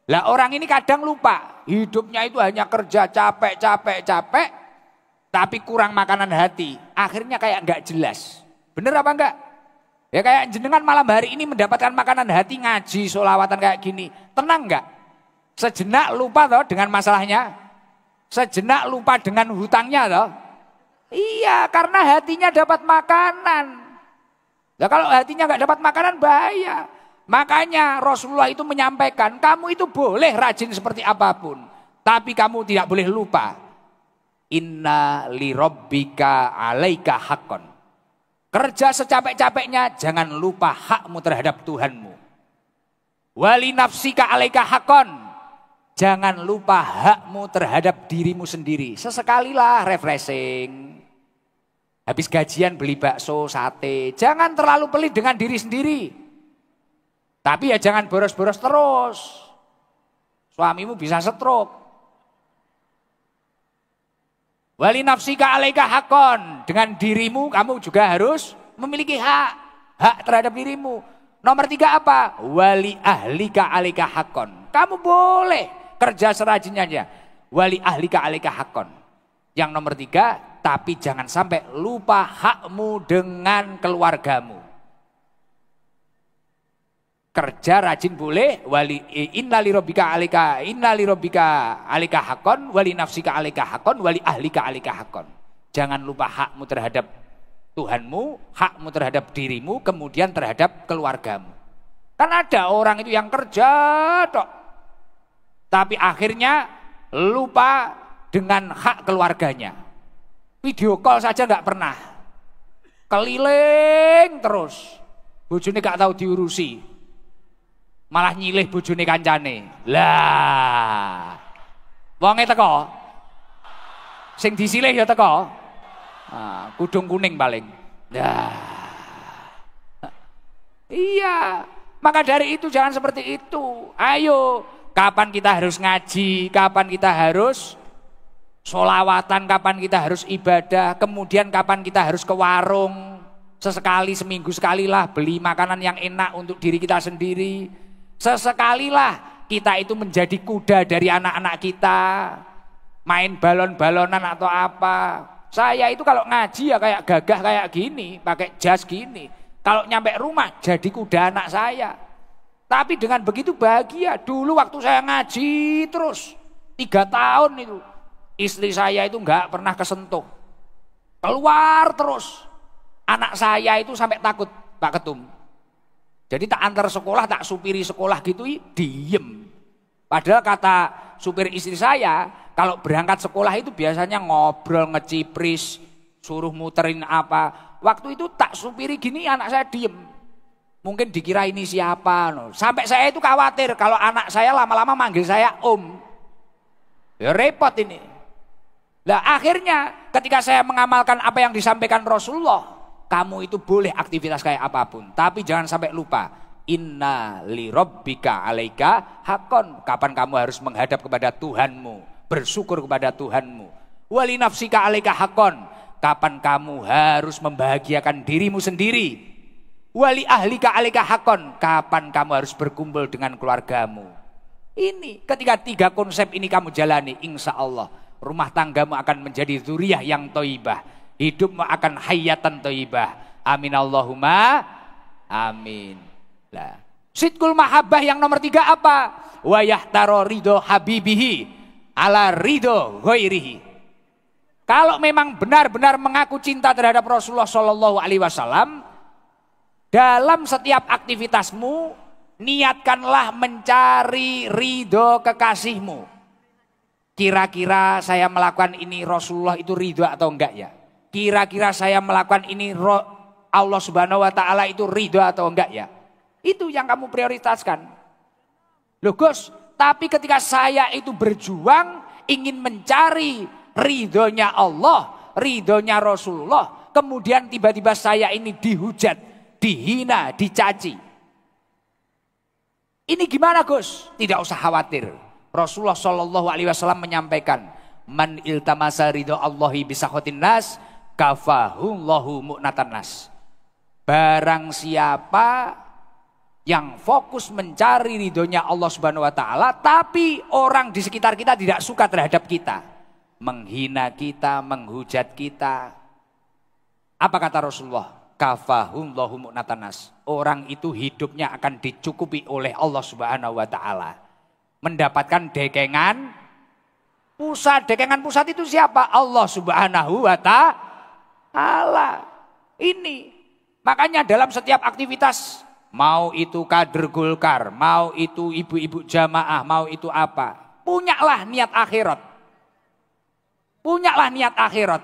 Lah orang ini kadang lupa, hidupnya itu hanya kerja capek, tapi kurang makanan hati. Akhirnya kayak enggak jelas. Bener apa enggak? Ya kayak jenengan malam hari ini mendapatkan makanan hati, ngaji, sholawatan kayak gini. Tenang enggak? Sejenak lupa toh dengan masalahnya. Sejenak lupa dengan hutangnya toh. Iya, karena hatinya dapat makanan. Nah, kalau hatinya enggak dapat makanan bahaya. Makanya Rasulullah itu menyampaikan, kamu itu boleh rajin seperti apapun, tapi kamu tidak boleh lupa. Inna li rabbika alaika haqqan. Kerja secapek-capeknya, jangan lupa hakmu terhadap Tuhanmu. Wali nafsika alaika haqqan. Jangan lupa hakmu terhadap dirimu sendiri. Sesekalilah refreshing. Habis gajian beli bakso, sate. Jangan terlalu pelit dengan diri sendiri. Tapi ya jangan boros-boros terus. Suamimu bisa stroke. Wali nafsika alaika hakon. Dengan dirimu kamu juga harus memiliki hak terhadap dirimu. Nomor 3 apa? Wali ahlika alaika hakon. Kamu boleh kerja serajinnya. Wali ahlika alaika hakon. Yang nomor 3, tapi jangan sampai lupa hakmu dengan keluargamu. Kerja rajin boleh, wali innali rabbika alika hakon, wali nafsika alika hakon, wali ahlika alika hakon. Jangan lupa hakmu terhadap Tuhanmu, hakmu terhadap dirimu, kemudian terhadap keluargamu. Kan ada orang itu yang kerja tok, tapi akhirnya lupa dengan hak keluarganya. Video call saja nggak pernah, keliling terus, bojone gak tahu diurusi. Malah nyilih bojone kancane. Lah. Wonge teko. Sing disilih ya teko. Nah, kudung kuning paling. Nah. Iya. Maka dari itu jangan seperti itu. Ayo, kapan kita harus ngaji, kapan kita harus sholawatan, kapan kita harus ibadah, kemudian kapan kita harus ke warung. Sesekali, seminggu sekali lah beli makanan yang enak untuk diri kita sendiri. Sesekalilah kita itu menjadi kuda dari anak-anak kita, main balon-balonan atau apa. Saya itu kalau ngaji ya kayak gagah kayak gini, pakai jas gini. Kalau nyampe rumah jadi kuda anak saya. Tapi dengan begitu bahagia. Dulu waktu saya ngaji terus 3 tahun itu, istri saya itu nggak pernah kesentuh. Keluar terus. Anak saya itu sampai takut, Pak Ketum. Jadi tak antar sekolah, tak supiri sekolah gitu, diem. Padahal kata supir istri saya, kalau berangkat sekolah itu biasanya ngobrol, ngecipris, suruh muterin apa. Waktu itu tak supiri gini, anak saya diem. Mungkin dikira ini siapa. No. Sampai saya itu khawatir kalau anak saya lama-lama manggil saya om. Ya repot ini. Nah akhirnya ketika saya mengamalkan apa yang disampaikan Rasulullah, kamu itu boleh aktivitas kayak apapun, tapi jangan sampai lupa, inna li rabbika alaika hakon. Kapan kamu harus menghadap kepada Tuhanmu, bersyukur kepada Tuhanmu. Wali nafsika alaika hakon. Kapan kamu harus membahagiakan dirimu sendiri. Wali ahlika alaika hakon. Kapan kamu harus berkumpul dengan keluargamu. Ini ketika 3 konsep ini kamu jalani, insya Allah rumah tanggamu akan menjadi dzurriyyah yang thayyibah. Hidupmu akan hayatan thayyibah. Amin Allahumma amin. Lah, sidqul mahabbah yang nomor 3 apa? Wa yahtaro ridho habibihi ala ridho ghairihi. Kalau memang benar-benar mengaku cinta terhadap Rasulullah Shallallahu Alaihi Wasallam, dalam setiap aktivitasmu niatkanlah mencari ridho kekasihmu. Kira-kira saya melakukan ini Rasulullah itu ridho atau enggak ya? Kira-kira saya melakukan ini Allah Subhanahu wa taala itu ridho atau enggak ya? Itu yang kamu prioritaskan. Loh Gus, tapi ketika saya itu berjuang ingin mencari ridhonya Allah, ridhonya Rasulullah, kemudian tiba-tiba saya ini dihujat, dihina, dicaci. Ini gimana Gus? Tidak usah khawatir. Rasulullah Shallallahu Alaihi Wasallam menyampaikan, man iltamasa ridho Allahi bisakhotin nas, kafahullahu mu'natan nas. Barang siapa yang fokus mencari ridhonya Allah Subhanahu Wa Taala, tapi orang di sekitar kita tidak suka terhadap kita, menghina kita, menghujat kita. Apa kata Rasulullah? Kafahullahu mu'natan nas. Orang itu hidupnya akan dicukupi oleh Allah Subhanahu Wa Taala. Mendapatkan dekengan pusat. Dekengan pusat itu siapa? Allah Subhanahu wa ta'ala. Ini. Makanya dalam setiap aktivitas, mau itu kader Golkar, mau itu ibu-ibu jamaah, mau itu apa, punyalah niat akhirat. Punyalah niat akhirat.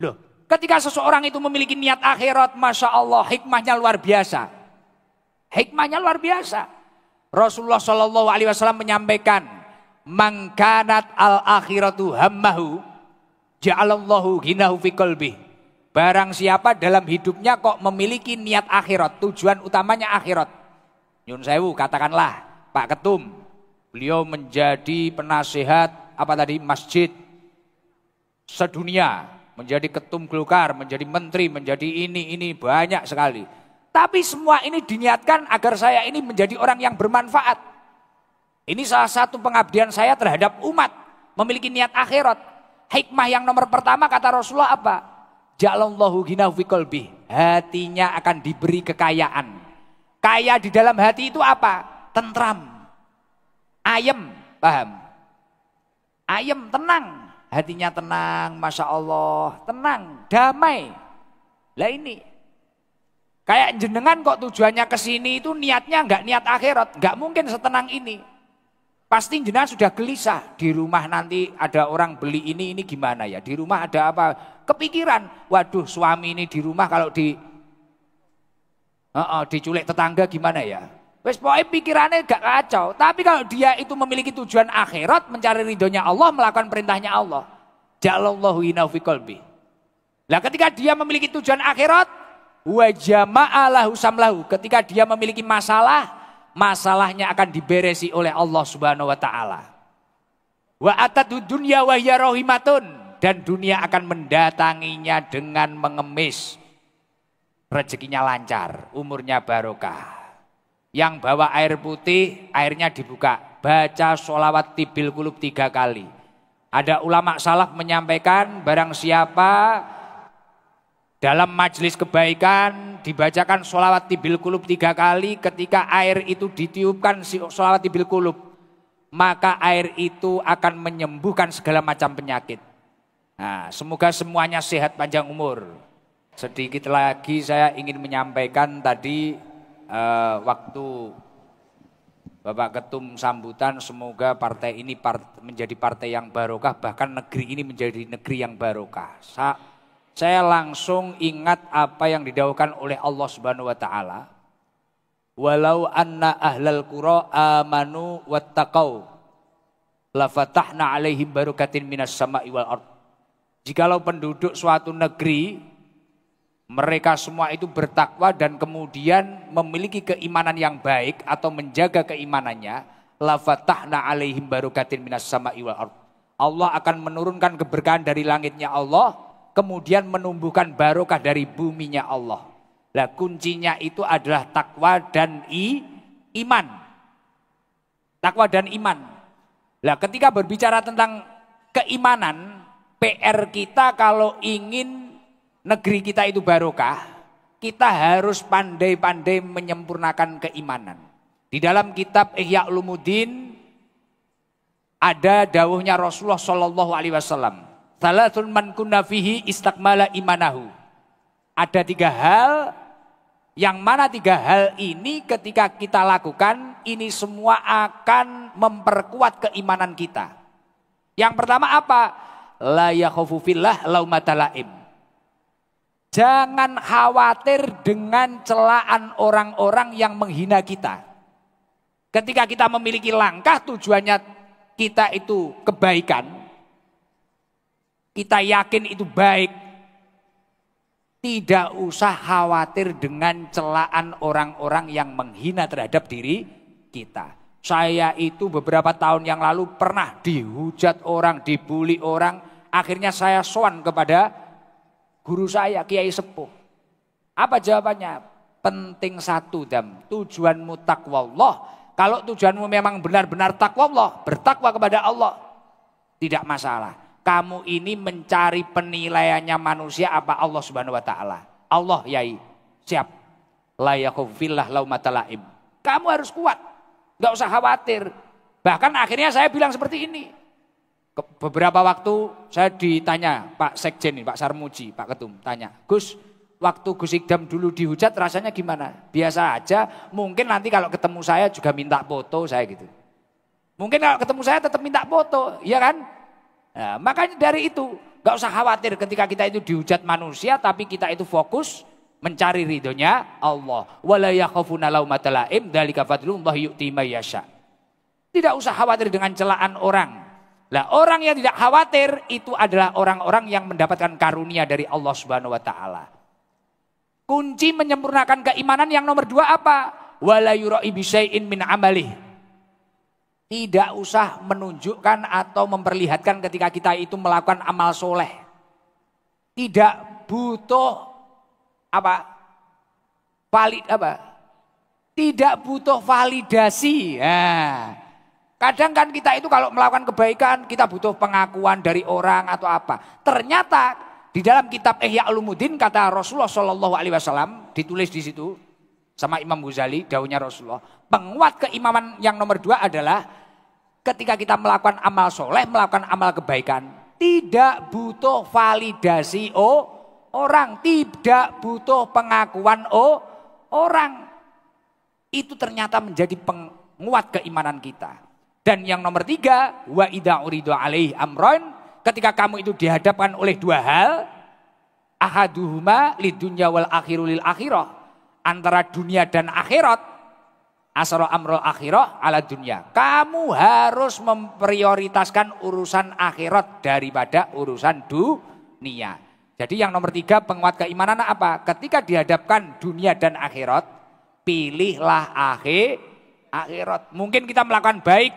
Loh, ketika seseorang itu memiliki niat akhirat, Masya Allah, hikmahnya luar biasa. Hikmahnya luar biasa. Rasulullah Shallallahu Alaihi Wasallam menyampaikan, mangkanat al akhiratu hammahu, ja'alallahu ghinahu fi qalbi. Barang siapa dalam hidupnya kok memiliki niat akhirat, tujuan utamanya akhirat. Nyun sewu, katakanlah Pak Ketum, beliau menjadi penasehat apa tadi masjid sedunia, menjadi ketum Golkar, menjadi menteri, menjadi ini banyak sekali. Tapi semua ini diniatkan agar saya ini menjadi orang yang bermanfaat. Ini salah satu pengabdian saya terhadap umat, memiliki niat akhirat. Hikmah yang nomor pertama kata Rasulullah apa? Ja'alallahu ghinahu fi qalbi. Hatinya akan diberi kekayaan. Kaya di dalam hati itu apa? Tentram. Ayem, paham? Ayem, tenang. Hatinya tenang, Masya Allah. Tenang, damai. Lah ini. Kayak jenengan kok tujuannya ke sini itu niatnya enggak niat akhirat, enggak mungkin setenang ini. Pasti jenengan sudah gelisah, di rumah nanti ada orang beli ini gimana ya? Di rumah ada apa? Kepikiran, waduh suami ini di rumah kalau diculik tetangga gimana ya? Wes pokoknya pikirannya gak kacau. Tapi kalau dia itu memiliki tujuan akhirat, mencari ridhonya Allah, melakukan perintahnya Allah, ja'alallahu ghinahu fi qalbi. Lah ketika dia memiliki tujuan akhirat, wa jama'alahu samlahu, ketika dia memiliki masalah, masalahnya akan diberesi oleh Allah Subhanahu wa taala. Wa atadu dunya wa hiya rahimatun, dan dunia akan mendatanginya dengan mengemis. Rezekinya lancar, umurnya barokah. Yang bawa air putih, airnya dibuka. Baca sholawat tibil kulub 3 kali. Ada ulama salaf menyampaikan barang siapa dalam majelis kebaikan dibacakan sholawat tibil kulub 3 kali, ketika air itu ditiupkan sholawat tibil kulub, maka air itu akan menyembuhkan segala macam penyakit. Nah, semoga semuanya sehat panjang umur. Sedikit lagi saya ingin menyampaikan tadi waktu Bapak Ketum sambutan, semoga partai ini menjadi partai yang barokah, bahkan negeri ini menjadi negeri yang barokah. Saya langsung ingat apa yang didhawuhkan oleh Allah Subhanahu wa taala. Walau anna ahlal qura amanu wattaqau la fatahna 'alaihim barakatin minas sama'i wal ard. Jikalau penduduk suatu negeri mereka semua itu bertakwa dan kemudian memiliki keimanan yang baik atau menjaga keimanannya, la fatahna 'alaihim barakatin minas sama'i wal ard. Allah akan menurunkan keberkahan dari langitnya Allah, kemudian menumbuhkan barokah dari buminya Allah. Lah kuncinya itu adalah takwa dan iman. Takwa dan iman. Lah ketika berbicara tentang keimanan, PR kita kalau ingin negeri kita itu barokah, kita harus pandai-pandai menyempurnakan keimanan. Di dalam kitab Ihya Ulumuddin ada dawuhnya Rasulullah Shallallahu Alaihi Wasallam. Salatun man kunna fihi istakmala imanahu. Ada 3 hal, yang mana 3 hal ini ketika kita lakukan, ini semua akan memperkuat keimanan kita. Yang pertama apa? La yakhafu fillah laumata laim. Jangan khawatir dengan celaan orang-orang yang menghina kita. Ketika kita memiliki langkah tujuannya kita itu kebaikan, kita yakin itu baik, tidak usah khawatir dengan celaan orang-orang yang menghina terhadap diri kita. Saya itu beberapa tahun yang lalu pernah dihujat orang, dibully orang, akhirnya saya sowan kepada guru saya, Kiai Sepuh. Apa jawabannya? Penting satu, Dam, tujuanmu takwallah. Kalau tujuanmu memang benar-benar takwallah, bertakwa kepada Allah, tidak masalah. Kamu ini mencari penilaiannya manusia apa Allah Subhanahu wa taala? Allah, yai. Siap. La yakhuf fillah laumata laim. Kamu harus kuat. Enggak usah khawatir. Bahkan akhirnya saya bilang seperti ini. Beberapa waktu saya ditanya Pak Sekjen, Pak Sarmuji, Pak Ketum, tanya, "Gus, waktu Gus Ikdam dulu dihujat rasanya gimana?" Biasa aja, mungkin nanti kalau ketemu saya juga minta foto saya gitu. Mungkin kalau ketemu saya tetap minta foto, iya kan? Nah, makanya dari itu gak usah khawatir ketika kita itu dihujat manusia, tapi kita itu fokus mencari ridhonya Allah. Wala yakhafuna laumata laim dzalika fadlullahi yu'ti may yasha. Tidak usah khawatir dengan celaan orang. Lah orang yang tidak khawatir itu adalah orang-orang yang mendapatkan karunia dari Allah Subhanahu wa taala. Kunci menyempurnakan keimanan yang nomor 2 apa? Wala yura'i bisyai'in min amalih. Tidak usah menunjukkan atau memperlihatkan ketika kita itu melakukan amal soleh. Tidak butuh Tidak butuh validasi. Nah, kadang kan kita itu kalau melakukan kebaikan kita butuh pengakuan dari orang atau apa. Ternyata di dalam kitab Ihya Ulumuddin kata Rasulullah Shallallahu Alaihi Wasallam, ditulis di situ sama Imam Ghazali, dawuhnya Rasulullah. Penguat keimaman yang nomor 2 adalah ketika kita melakukan amal soleh, melakukan amal kebaikan, tidak butuh validasi orang, tidak butuh pengakuan orang. Itu ternyata menjadi penguat keimanan kita. Dan yang nomor 3, wa idza uridu alaihi amron, ketika kamu itu dihadapkan oleh 2 hal, ahaduhuma lidunya wal akhiru lil akhirah, antara dunia dan akhirat. Asara amrul akhirah ala dunia. Kamu harus memprioritaskan urusan akhirat daripada urusan dunia. Jadi yang nomor 3 penguat keimanan apa? Ketika dihadapkan dunia dan akhirat, pilihlah akhirat. Mungkin kita melakukan baik,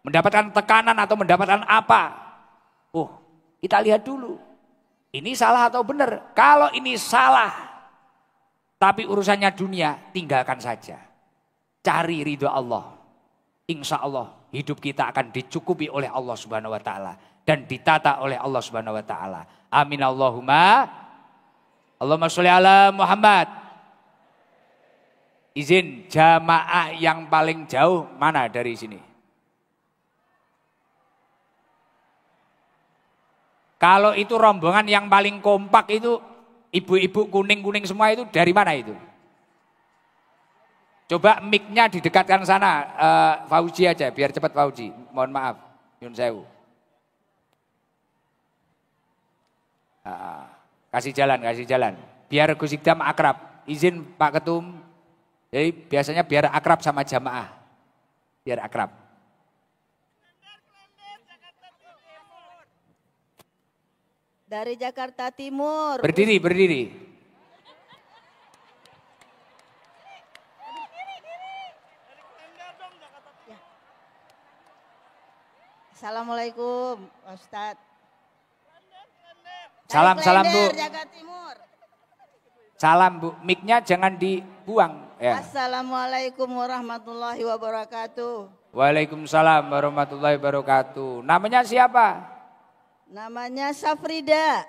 mendapatkan tekanan atau mendapatkan apa? Kita lihat dulu. Ini salah atau benar? Kalau ini salah, tapi urusannya dunia, tinggalkan saja. cari ridho Allah. Insya Allah hidup kita akan dicukupi oleh Allah Subhanahu wa taala dan ditata oleh Allah Subhanahu wa taala. Amin Allahumma. Allahumma sholli ala Muhammad. Izin jamaah yang paling jauh mana dari sini? Kalau itu rombongan yang paling kompak itu ibu-ibu kuning-kuning semua itu dari mana itu? Coba mic-nya didekatkan sana, Fauji aja, biar cepat Fauji. Mohon maaf, Yun Sewu. Kasih jalan. Biar Gus Ikdam akrab. Izin Pak Ketum. Jadi biasanya biar akrab sama jamaah. Biar akrab. Dari Jakarta Timur. Berdiri. Assalamualaikum, Ustadz. Salam Bu. Jakarta Timur. Salam Bu. Mic-nya jangan dibuang. Ya. Assalamualaikum warahmatullahi wabarakatuh. Waalaikumsalam warahmatullahi wabarakatuh. Namanya siapa? Namanya Safrida.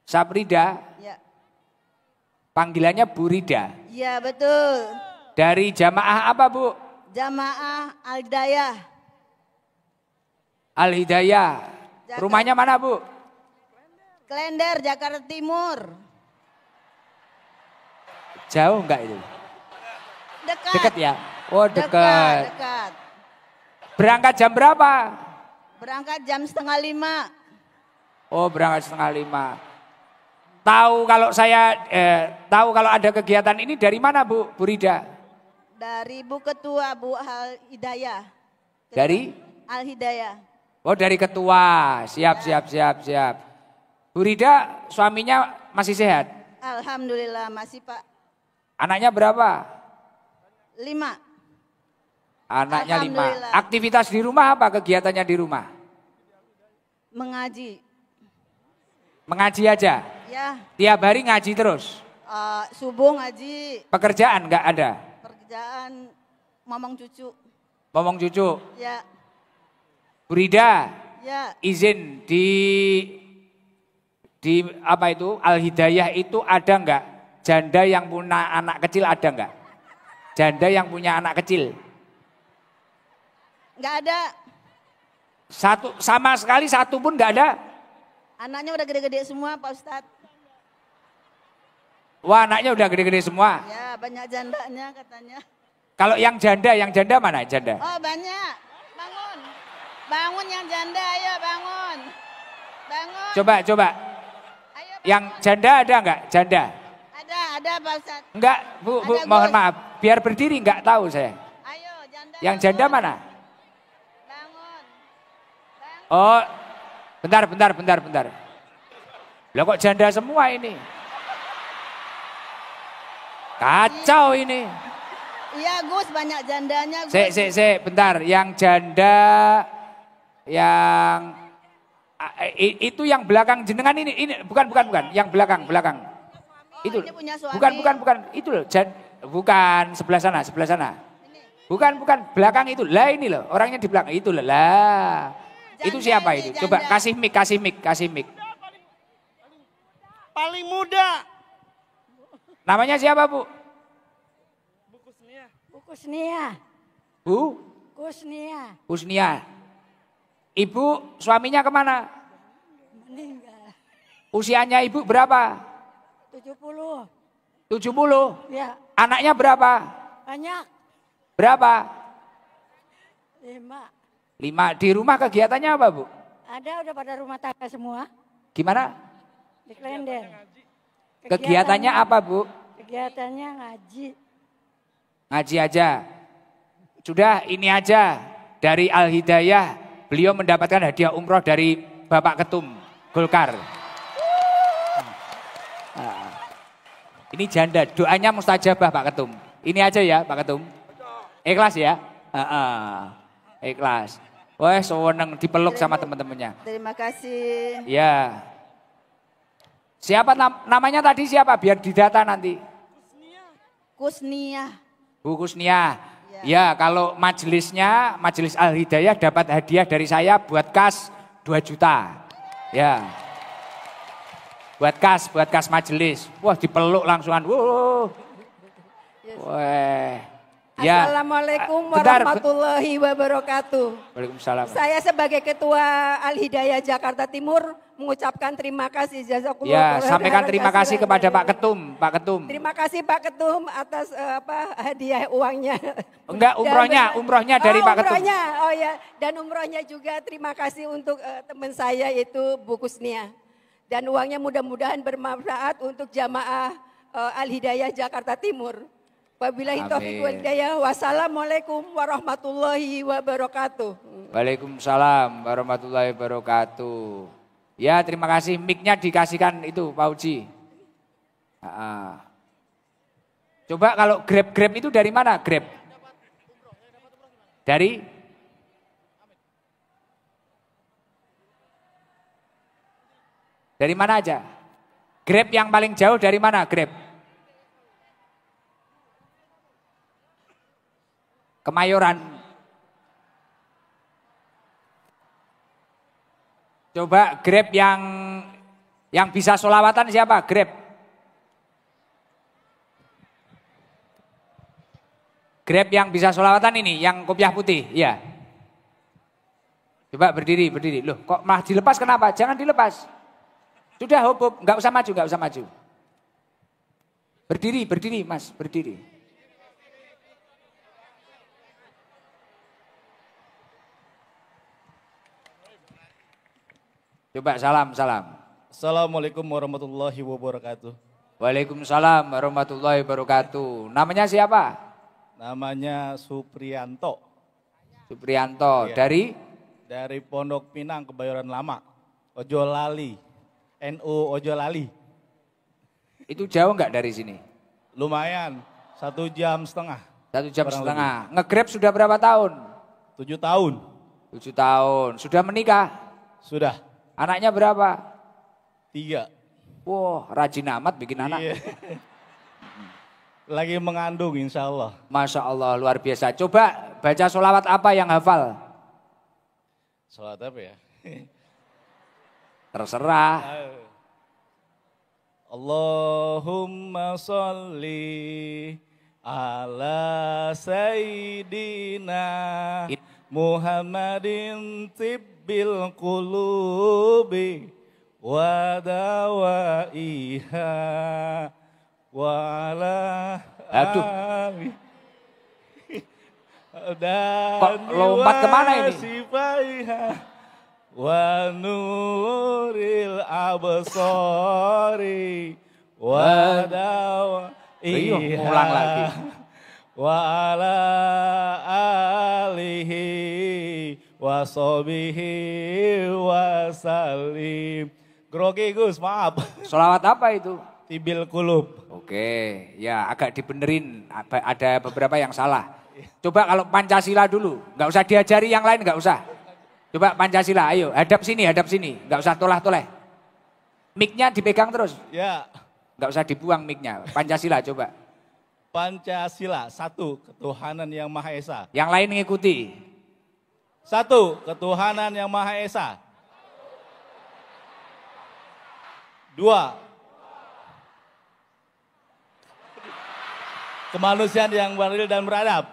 Safrida? Ya. Panggilannya Bu Rida? Ya betul. Dari jamaah apa Bu? Jamaah Al-Hidayah. Al-Hidayah. Rumahnya mana Bu? Klender, Jakarta Timur. Jauh enggak itu? Dekat ya? Oh dekat. Dekat. Berangkat jam berapa? Berangkat jam 4:30. Oh berangkat 4:30. Tahu kalau ada kegiatan ini dari mana Bu Rida? Dari Bu Ketua Bu Al-Hidayah. Dari? Al-Hidayah. Oh dari ketua, siap. Bu Rida suaminya masih sehat? Alhamdulillah masih Pak. Anaknya berapa? 5. Anaknya 5. Aktivitas di rumah apa kegiatannya di rumah? Mengaji. Mengaji aja? Ya. Tiap hari ngaji terus? Subuh ngaji. Pekerjaan enggak ada? Pekerjaan ngomong cucu. Ngomong cucu? Ya. Bu Rida, ya. Izin di apa itu Al-Hidayah itu ada enggak janda yang punya anak kecil, ada enggak? Janda yang punya anak kecil? Enggak ada. Sama sekali satu pun enggak ada? Anaknya udah gede-gede semua Pak Ustadz. Wah anaknya udah gede-gede semua? Ya banyak jandanya katanya. Kalau yang janda mana janda? Oh banyak. Bangun yang janda, ayo bangun. Coba. Ayo, yang janda ada enggak? Janda? Ada Pak Ustadz. Enggak, Bu, mohon maaf. Biar berdiri enggak tahu saya. Ayo janda. Yang janda mana? Bangun. Oh, bentar. Loh kok janda semua ini? Kacau ini. Iya Gus, banyak jandanya Gus. Bentar. Yang janda yang itu yang belakang jenengan ini bukan yang belakang itu ini punya suami. bukan itu loh bukan sebelah sana ini. bukan belakang itu lah, ini loh orangnya di belakang itu lah itu siapa itu janda. Coba kasih mic paling muda namanya siapa Bu? Bu Kusnia. Ibu suaminya kemana? Meninggal. Usianya ibu berapa? 70. 70? Ya. Anaknya berapa? Banyak. Berapa? 5. 5. Di rumah kegiatannya apa Bu? Ada udah pada rumah tangga semua. Gimana? Di Klender. Kegiatannya apa Bu? Kegiatannya ngaji. Ngaji aja. Sudah ini aja dari Al-Hidayah. Beliau mendapatkan hadiah umroh dari Bapak Ketum Golkar. Ini janda, doanya mustajabah Pak Ketum. Ini aja ya Pak Ketum. Ikhlas ya? Ikhlas. Wah, seneng dipeluk sama teman-temannya. Terima kasih. Ya. Siapa namanya tadi siapa? Biar didata nanti. Kusnia. Bu Kusnia. Ya, kalau majelisnya, Majelis Al Hidayah dapat hadiah dari saya buat kas 2 juta. Ya. Buat kas majelis. Wah, dipeluk langsungan. Wah. Wah. Ya. Assalamualaikum warahmatullahi wabarakatuh. Waalaikumsalam. Saya sebagai Ketua Al Hidayah Jakarta Timur mengucapkan terima kasih Ya, jazakumullah. sampaikan terima kasih kepada Pak Ketum, Pak Ketum. Terima kasih Pak Ketum atas hadiah uangnya. Enggak, umrohnya dari Pak Ketum. Umrohnya, oh ya, dan umrohnya juga terima kasih untuk teman saya yaitu Bu Kusnia. Dan uangnya mudah-mudahan bermanfaat untuk jamaah Al Hidayah Jakarta Timur. Wabillahi taufiq wal hidayah. Wassalamualaikum warahmatullahi wabarakatuh. Waalaikumsalam warahmatullahi wabarakatuh. Ya, terima kasih. Mic-nya dikasihkan itu Pak Uji. Coba kalau Grab itu dari mana? Grab? Dari mana aja? Grab yang paling jauh dari mana? Grab? Kemayoran. Coba Grab yang bisa sholawatan siapa? Grab. Grab yang bisa sholawatan ini, yang kopiah putih, ya. Coba berdiri. Loh, kok malah dilepas kenapa? Jangan dilepas. Sudah hop, nggak usah maju. Berdiri, Mas, berdiri. Coba salam. Assalamualaikum warahmatullahi wabarakatuh. Waalaikumsalam warahmatullahi wabarakatuh. Namanya siapa? Namanya Supriyanto. Supriyanto. Iya. Dari Pondok Pinang, Kebayoran Lama. Ojo Lali. NU Ojo Lali. Itu jauh nggak dari sini? Lumayan, 1,5 jam. 1,5 jam. Nge-Grab sudah berapa tahun? 7 tahun. 7 tahun. Sudah menikah? Sudah. Anaknya berapa? 3. Wah, rajin amat bikin anak. Iya. Lagi mengandung insya Allah. Masya Allah, luar biasa. Coba baca sholawat apa yang hafal? Sholawat apa ya? Terserah. Allahumma sholli ala sayyidina Muhammadin tibbil qulubi wa dawaiha wa ala Kok lompat kemana ini? Wa nuril absari wa dawaiha ulang lagi. Wa ala alihi wa sahbihi wa salim. Grogi Gus, maaf. Sholawat apa itu? Tibil kulub. Oke, ya agak dibenerin. Ada beberapa yang salah. Coba kalau Pancasila dulu, nggak usah diajari yang lain, nggak usah. Coba Pancasila, ayo hadap sini, nggak usah toleh-toleh. Mic-nya dipegang terus. Ya. Nggak usah dibuang mic-nya. Pancasila coba. Pancasila, 1, ketuhanan yang Maha Esa. Yang lain mengikuti. 1, ketuhanan yang Maha Esa. 2, kemanusiaan yang beradil dan beradab.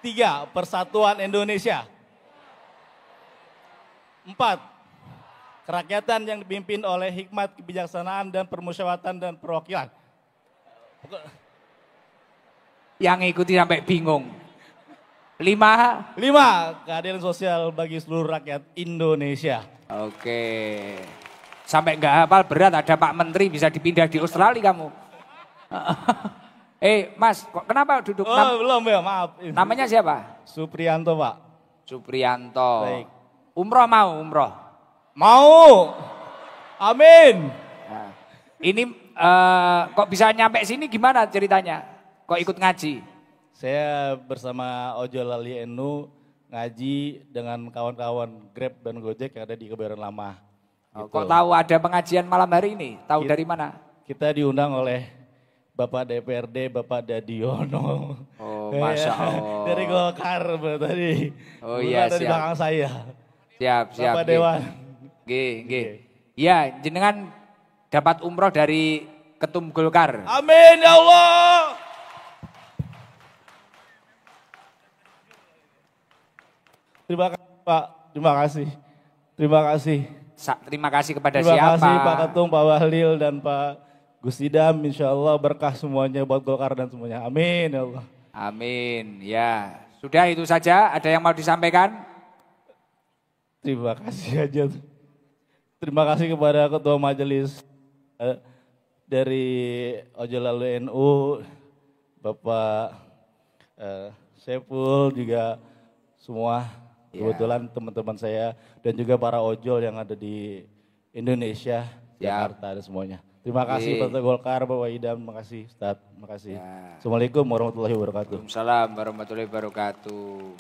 3, persatuan Indonesia. 4, kerakyatan yang dipimpin oleh hikmat, kebijaksanaan, dan permusyawaratan dan perwakilan. Yang ngikuti sampai bingung. 5, keadilan sosial bagi seluruh rakyat Indonesia. Oke. Sampai nggak hafal berat, ada Pak Menteri bisa dipindah di Australia kamu. Mas, kok kenapa duduk? Belum ya, maaf. Namanya siapa? Supriyanto, Pak. Supriyanto. Baik. Umroh mau, umroh? Mau. Amin. Nah, ini kok bisa nyampe sini gimana ceritanya? Kok ikut ngaji? Saya bersama Ojo Lali NU ngaji dengan kawan-kawan Grab dan Gojek yang ada di Kebayoran Lama. Gitu. Kok tahu ada pengajian malam hari ini? Tahu dari mana? Kita diundang oleh Bapak DPRD, Bapak Dadiono. Oh, Masya Allah. Dari Golkar tadi. Oh iya, dari siap. belakang saya. Siap. Bapak Dewan. Nggih. Ya, jenengan dapat umroh dari Ketum Golkar. Amin ya Allah. Terima kasih Pak, terima kasih. Terima kasih kepada Terima siapa? kasih Pak Ketum, Pak Bahlil dan Pak Gus Idam. Insya Allah berkah semuanya buat Golkar dan semuanya. Amin ya Allah. Amin. Ya, sudah itu saja. Ada yang mau disampaikan? Terima kasih aja. Terima kasih kepada Ketua Majelis dari Ojol Lalu NU, Bapak Sepul juga semua. Kebetulan teman-teman saya dan juga para ojol yang ada di Indonesia, Jakarta dan semuanya. Terima kasih Partai Golkar, Bapak Idam, terima kasih Ustaz, terima kasih. Assalamualaikum warahmatullahi wabarakatuh. Waalaikumsalam warahmatullahi wabarakatuh.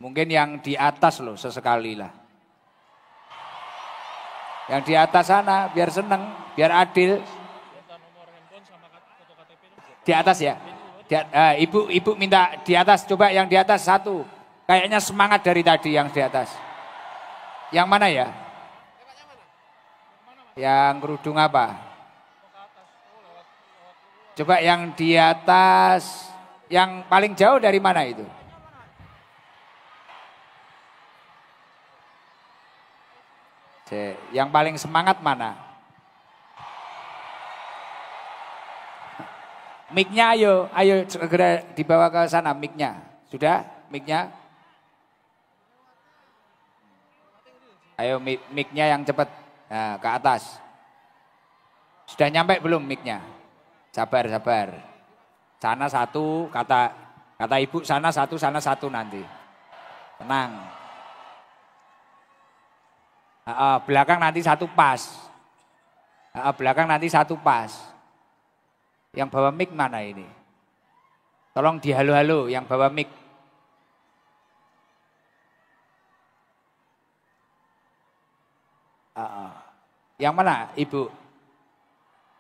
Mungkin yang di atas loh sesekali lah. Yang di atas sana biar seneng, biar adil. Di atas ya. Ibu minta di atas, coba yang di atas satu. Kayaknya semangat dari tadi yang di atas. Yang mana ya? Yang kerudung apa? Coba yang di atas, yang paling jauh dari mana itu? Yang paling semangat mana? Mic-nya ayo segera dibawa ke sana mic-nya. Sudah mic-nya? Ayo mic-nya yang cepat, nah, ke atas. Sudah nyampe belum mic-nya? Sabar. Sana satu, kata ibu sana satu nanti. Tenang. Belakang nanti satu pas. Belakang nanti satu pas. Yang bawa mic mana ini? Tolong di halo-halo yang bawa mic. Yang mana ibu?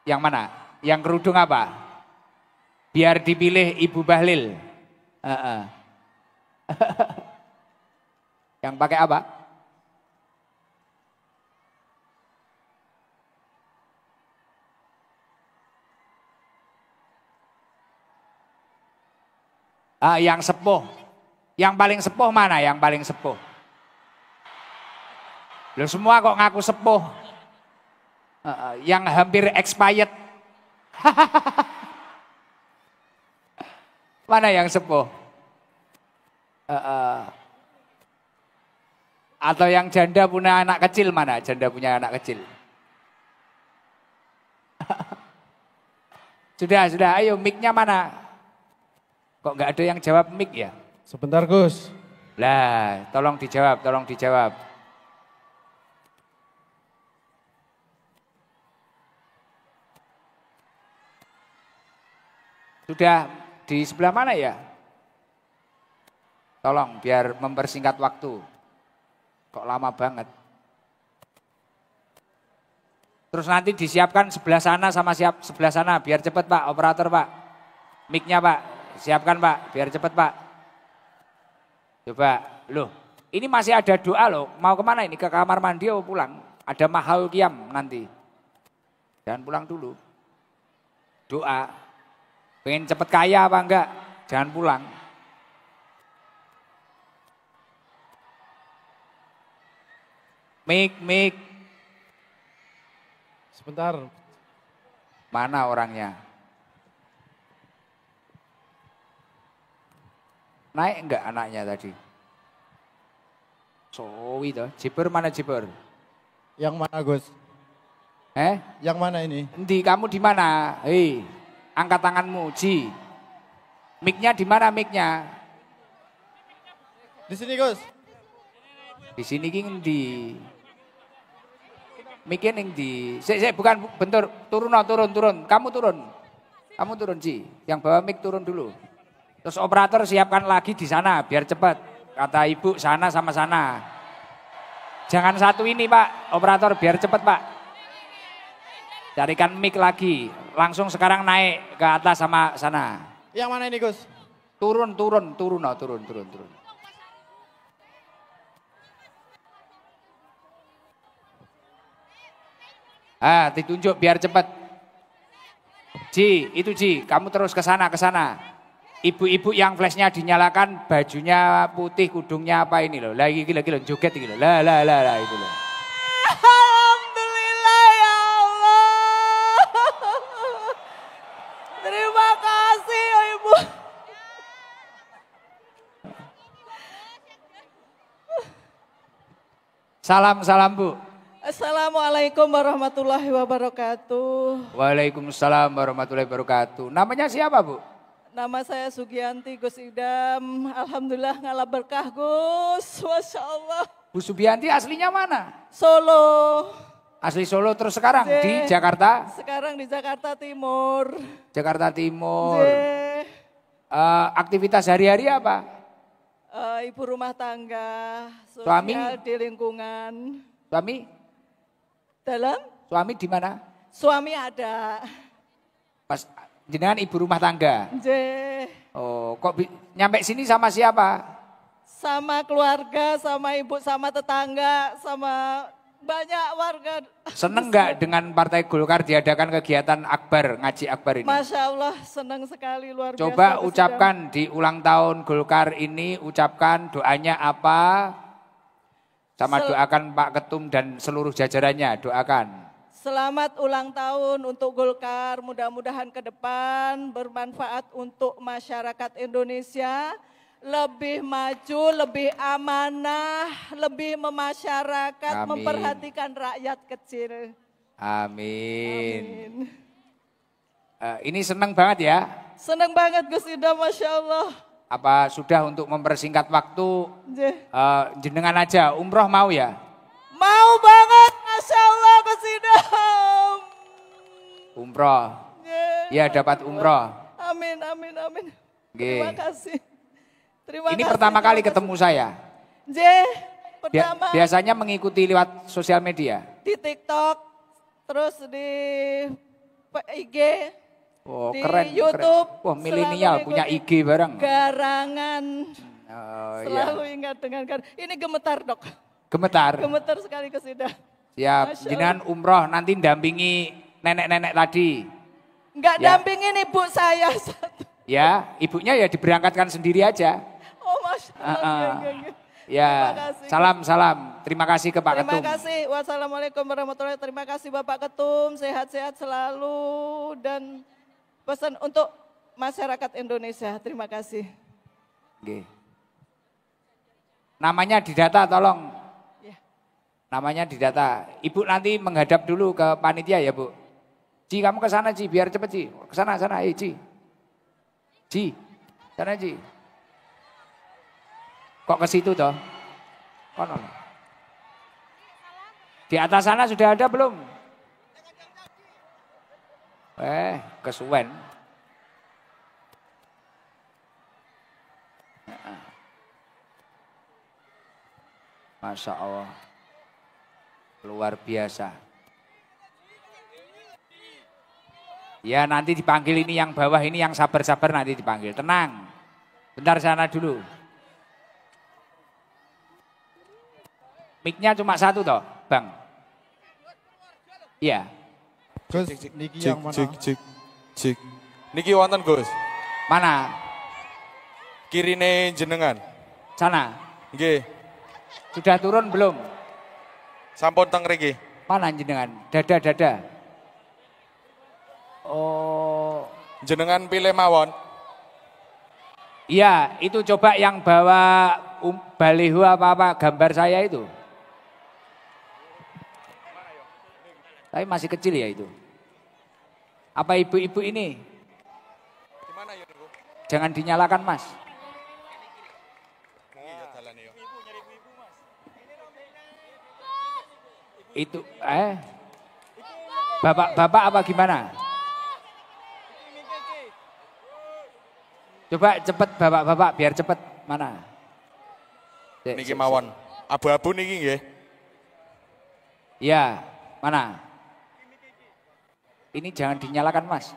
Yang mana? Yang kerudung apa? Biar dipilih Ibu Bahlil. Yang pakai apa? Yang sepuh. Yang paling sepuh mana? Yang paling sepuh. Loh semua kok ngaku sepuh. Yang hampir expired. Mana yang sepuh? Atau yang janda punya anak kecil mana? Janda punya anak kecil. Sudah, ayo mic-nya mana? Kok nggak ada yang jawab mic ya? Sebentar Gus. Lah, tolong dijawab. Sudah di sebelah mana ya? Tolong biar mempersingkat waktu. Kok lama banget. Terus nanti disiapkan sebelah sana sama sebelah sana biar cepet Pak, operator Pak. Mic-nya Pak, siapkan Pak, biar cepet Pak. Coba, loh ini masih ada doa loh. Mau kemana ini? Ke kamar mandi atau pulang? Ada mahal qiyam nanti. Jangan pulang dulu. Doa. Pengen cepet kaya apa enggak? Jangan pulang. Mic. Sebentar. Mana orangnya? Naik enggak anaknya tadi? Sowi toh. Jiber mana Jiber? Yang mana Gus? Yang mana ini? Endi kamu di mana? Hei, angkat tanganmu, Ji. Mic-nya di mana mic-nya? Di sini Gus. Di sini ki ngendi? Mic-nya ning ndi? Sik bukan bentur, turun. Kamu turun Ji. Yang bawa mic turun dulu. Terus operator siapkan lagi di sana biar cepat. Kata ibu sana sama sana. Jangan satu ini Pak, operator biar cepat Pak. Carikan mic lagi. Langsung sekarang naik ke atas sama sana. Yang mana ini Gus? Turun. Ah, ditunjuk biar cepat. Ji, kamu terus ke sana. Ibu-ibu yang flashnya dinyalakan, bajunya putih, kudungnya apa ini loh. Lagi gila joget gitu. Lah itu loh. Alhamdulillah ya Allah. Terima kasih Ibu. Salam Bu. Assalamualaikum warahmatullahi wabarakatuh. Waalaikumsalam warahmatullahi wabarakatuh. Namanya siapa Bu? Nama saya Sugianti Gus Idam. Alhamdulillah ngalah berkah Gus. Masya Allah. Bu Subianti aslinya mana? Solo. Asli Solo terus sekarang di Jakarta? Sekarang di Jakarta Timur. Jakarta Timur. Aktivitas hari-hari apa? Ibu rumah tangga. Suami? Di lingkungan. Suami? Dalam? Suami di mana? Suami ada. Pas jenengan ibu rumah tangga. Oh, kok nyampe sini sama siapa? Sama keluarga, sama ibu, sama tetangga, sama banyak warga. Seneng nggak dengan Partai Golkar diadakan kegiatan akbar, ngaji akbar ini? Masya Allah, senang sekali, luar biasa. Coba ucapkan di ulang tahun Golkar ini, ucapkan doanya apa? Sama doakan Pak Ketum dan seluruh jajarannya, doakan. Selamat ulang tahun untuk Golkar, mudah-mudahan ke depan bermanfaat untuk masyarakat Indonesia. Lebih maju, lebih amanah, lebih memasyarakat, memperhatikan rakyat kecil. Amin. Ini senang banget ya? Senang banget Gus Ida, Masya Allah. Apa sudah untuk mempersingkat waktu, jenengan aja umroh mau ya? Mau banget, Masya Allah Gus Ida. Umroh, ya dapat umroh. Amin. Terima kasih. Ini pertama kali ketemu saya. Pertama. Biasanya mengikuti lewat sosial media. Di TikTok, terus di IG, Oh, di keren, YouTube. Keren. Wah, milenial punya IG bareng. Garangan. Selalu iya. ingat dengan ini gemetar Dok. Gemetar. Gemetar sekali sudah. Siap, jenengan umroh nanti dampingi nenek-nenek tadi. Enggak ya. dampingin ibu saya satu. Ya, ibunya ya diberangkatkan sendiri aja. Oh Masya Allah. Ya, salam. Terima kasih ke Pak Ketum. Terima kasih. Wassalamualaikum warahmatullahi wabarakatuh. Terima kasih Bapak Ketum. Sehat-sehat selalu. Dan pesan untuk masyarakat Indonesia. Terima kasih. Oke. Namanya didata tolong. Ya. Namanya didata. Ibu nanti menghadap dulu ke panitia ya Bu. Ci, kamu ke sana Ci, biar cepet Ci. Ke sana, Ci. Ci, sana Ci. Kok ke situ toh? Kono. Di atas sana sudah ada belum? Kesuwen. Masya Allah. Luar biasa. Ya nanti dipanggil ini yang bawah ini yang sabar-sabar nanti dipanggil. Tenang. Bentar sana dulu. Mic-nya cuma satu toh, Bang? Iya. Gus, niki yang mana? Cik. Niki wonten Gus. Mana? Kirine jenengan. Sana. Nggih. Sudah turun belum? Sampun teng mriki. Mana jenengan? Dada. Oh. Jenengan pilih mawon. Iya, itu coba yang bawa baliho apa gambar saya itu. Tapi masih kecil ya itu. Apa ibu-ibu ini? Gimana ya Ibu? Jangan dinyalakan Mas. Itu Bapak apa gimana? Coba cepet bapak biar cepet mana? Niki mawon. Abu-abu niki nggih. Iya, mana? Ini jangan dinyalakan Mas.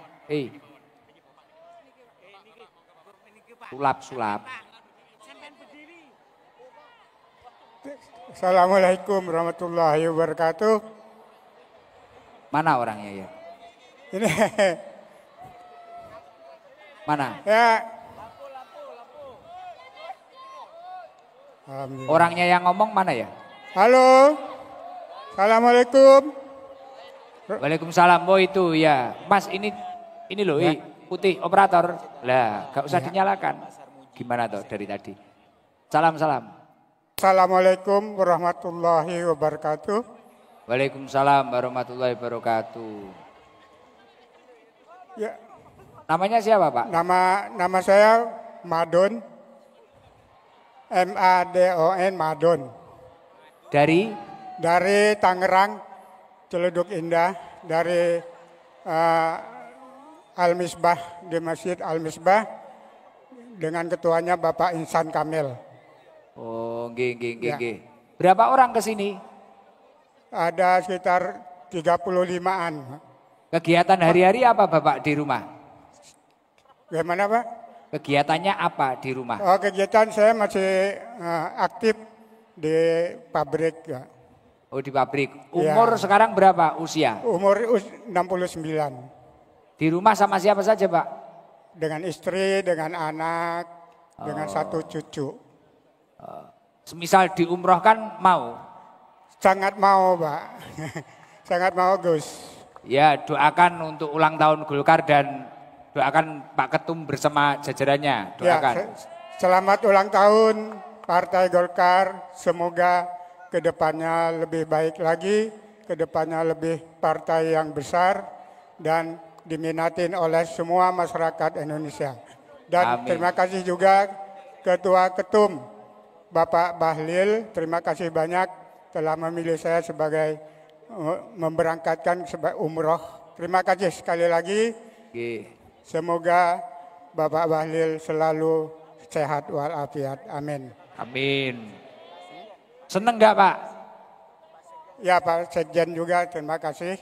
Sulap. Assalamualaikum warahmatullahi wabarakatuh. Mana orangnya ya? Ini Mana? ya. Orangnya yang ngomong mana ya? Halo. Assalamualaikum. Waalaikumsalam. Oh itu ya. Mas ini loh, putih operator. Lah, gak usah dinyalakan. Gimana toh dari tadi? Salam. Assalamualaikum warahmatullahi wabarakatuh. Waalaikumsalam warahmatullahi wabarakatuh. Ya, Namanya siapa Pak? nama saya Madon. Madon Madon. Dari Tangerang, Celeduk Indah, dari Al-Misbah, di Masjid Al-Misbah dengan ketuanya Bapak Insan Kamil. Oh, nggih. Ya. Berapa orang ke sini? Ada sekitar 35-an. Kegiatan hari-hari apa Bapak di rumah? Bagaimana Pak? Kegiatannya apa di rumah? Oh, kegiatan saya masih aktif di pabrik. Ya. Oh, di pabrik. Umur sekarang berapa usia? Umur 69. Di rumah sama siapa saja Pak? Dengan istri, dengan anak, dengan satu cucu. Semisal diumrohkan mau? Sangat mau Pak. Sangat mau Gus. Ya, doakan untuk ulang tahun Golkar dan doakan Pak Ketum bersama jajarannya. Doakan. Ya, selamat ulang tahun Partai Golkar. Semoga kedepannya lebih baik lagi, kedepannya lebih partai yang besar dan diminatin oleh semua masyarakat Indonesia. Dan Amin. Terima kasih juga Ketua Ketum Bapak Bahlil, terima kasih banyak telah memilih saya sebagai memberangkatkan umroh. Terima kasih sekali lagi. Semoga Bapak Bahlil selalu sehat walafiat. Amin. Amin. Seneng gak Pak? Ya Pak Sekjen juga terima kasih.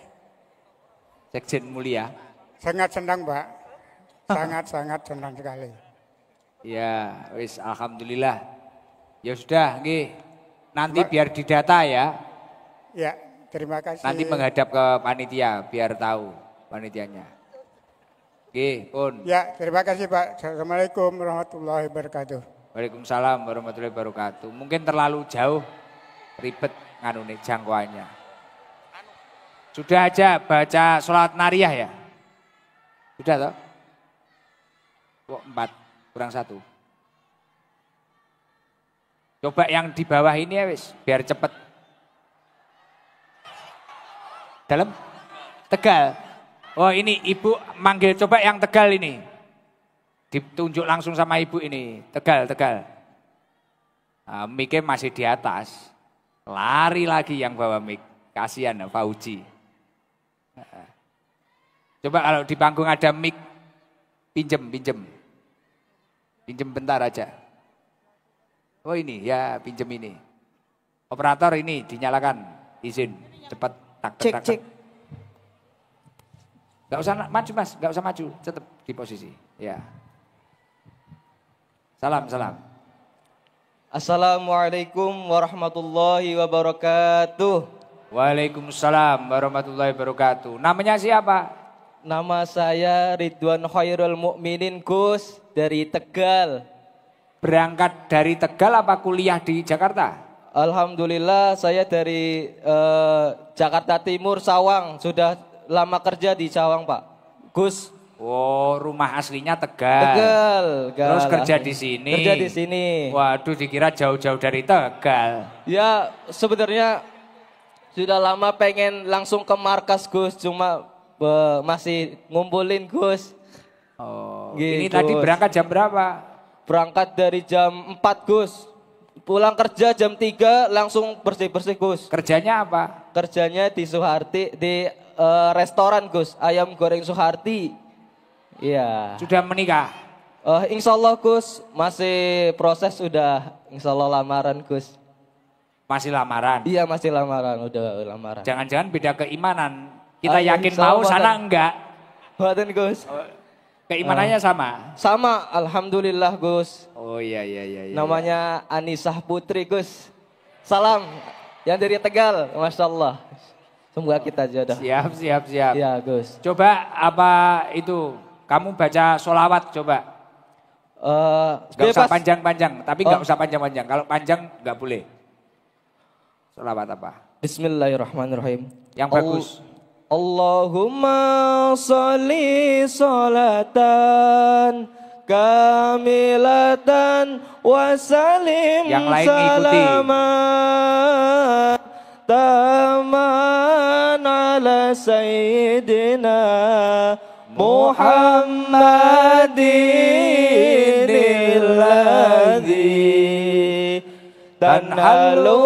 Sekjen mulia. Sangat senang Pak. Sangat senang sekali. Ya, wis alhamdulillah. Ya sudah, nggih. Nanti biar didata ya. Ya, terima kasih. Nanti menghadap ke panitia biar tahu panitianya. Nggih, pun. Ya, terima kasih Pak. Assalamualaikum warahmatullahi wabarakatuh. Waalaikumsalam warahmatullahi wabarakatuh. Mungkin terlalu jauh, ribet nganune jangkauannya. Sudah aja baca sholat nariyah ya? Sudah toh? Kok 4 kurang 1. Coba yang di bawah ini ya wis, biar cepet. Dalam Tegal. Oh ini ibu manggil, coba yang Tegal ini. Ditunjuk langsung sama ibu ini. Tegal. Nah, mic-nya masih di atas. Lari lagi yang bawa mic. Kasihan Fauji. Coba kalau di panggung ada mic, pinjem. Pinjem bentar aja. Oh ini ya pinjem ini. Operator ini dinyalakan. Izin cepat. Cek. Gak usah maju Mas, gak usah maju. Tetap di posisi. Ya. Salam. Assalamualaikum warahmatullahi wabarakatuh. Waalaikumsalam warahmatullahi wabarakatuh. Namanya siapa? Nama saya Ridwan Khairul Mukminin Gus dari Tegal. Berangkat dari Tegal apa kuliah di Jakarta? Alhamdulillah saya dari Jakarta Timur, Sawang. Sudah lama kerja di Sawang Pak. Gus. Oh rumah aslinya Tegal. Tegal. Terus kerja di sini. Kerja di sini. Waduh dikira jauh-jauh dari Tegal. Ya sebenarnya sudah lama pengen langsung ke markas Gus. Cuma masih ngumpulin Gus. Oh, gitu. Ini tadi berangkat jam berapa? Berangkat dari jam 4 Gus. Pulang kerja jam 3 langsung bersih-bersih Gus. Kerjanya apa? Kerjanya di Suharti, di restoran Gus. Ayam goreng Suharti. Iya. Sudah menikah? Insya Allah Gus. Masih proses udah insya Allah lamaran Gus. Masih lamaran? Iya masih lamaran, udah lamaran. Jangan-jangan beda keimanan. Kita yakin mau, sana enggak. Mboten Gus. Keimanannya sama? Sama, alhamdulillah Gus. Oh iya. Namanya Anisah Putri Gus. Salam yang dari Tegal, Masya Allah. Semoga kita jodoh. Siap. Ya Gus. Coba apa itu, kamu baca sholawat coba. Gak usah panjang-panjang, tapi gak usah panjang-panjang. Kalau panjang gak boleh. Sholawat apa? Bismillahirrahmanirrahim. Yang bagus. Allahumma sholli sholatan kamilatan wa salim yang lain salaman taman ala sayyidina Muhammadin alladhi tanhalu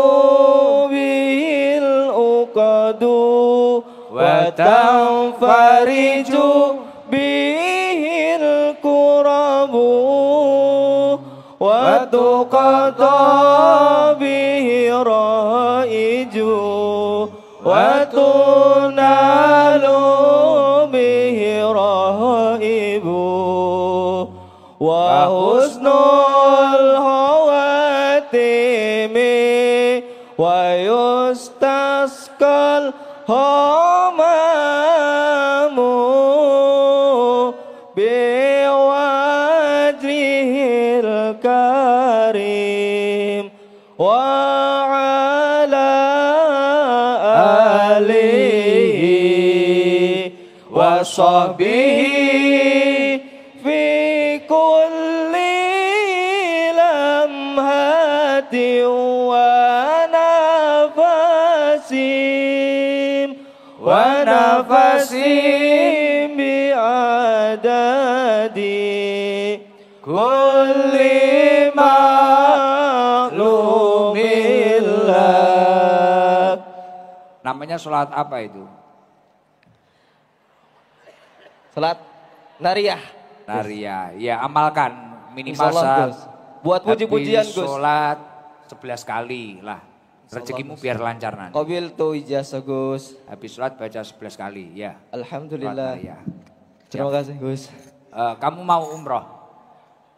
bil uqadu wa tanfariju bihil kurabu wa tuqata bihi raiju wa tunalu bihi raibu wa husnul hawatimi wa yustasqal hamamu biwajhil karim wa ala alihi wa sahbihi fi kulli lamhati wa nafasin bi'adadi kulli ma'lumillah. Namanya sholat apa itu? Sholat nariyah. Nariyah, ya amalkan minimal Insyaallah, Gus. Buat puji-pujian Gus. Sholat 11 kali lah. Rezekimu biar lancar nanti. Qabil tu ijazah Gus. Habis sholat baca 11 kali, ya. Alhamdulillah. Ya. Terima kasih Gus. Kamu mau umroh?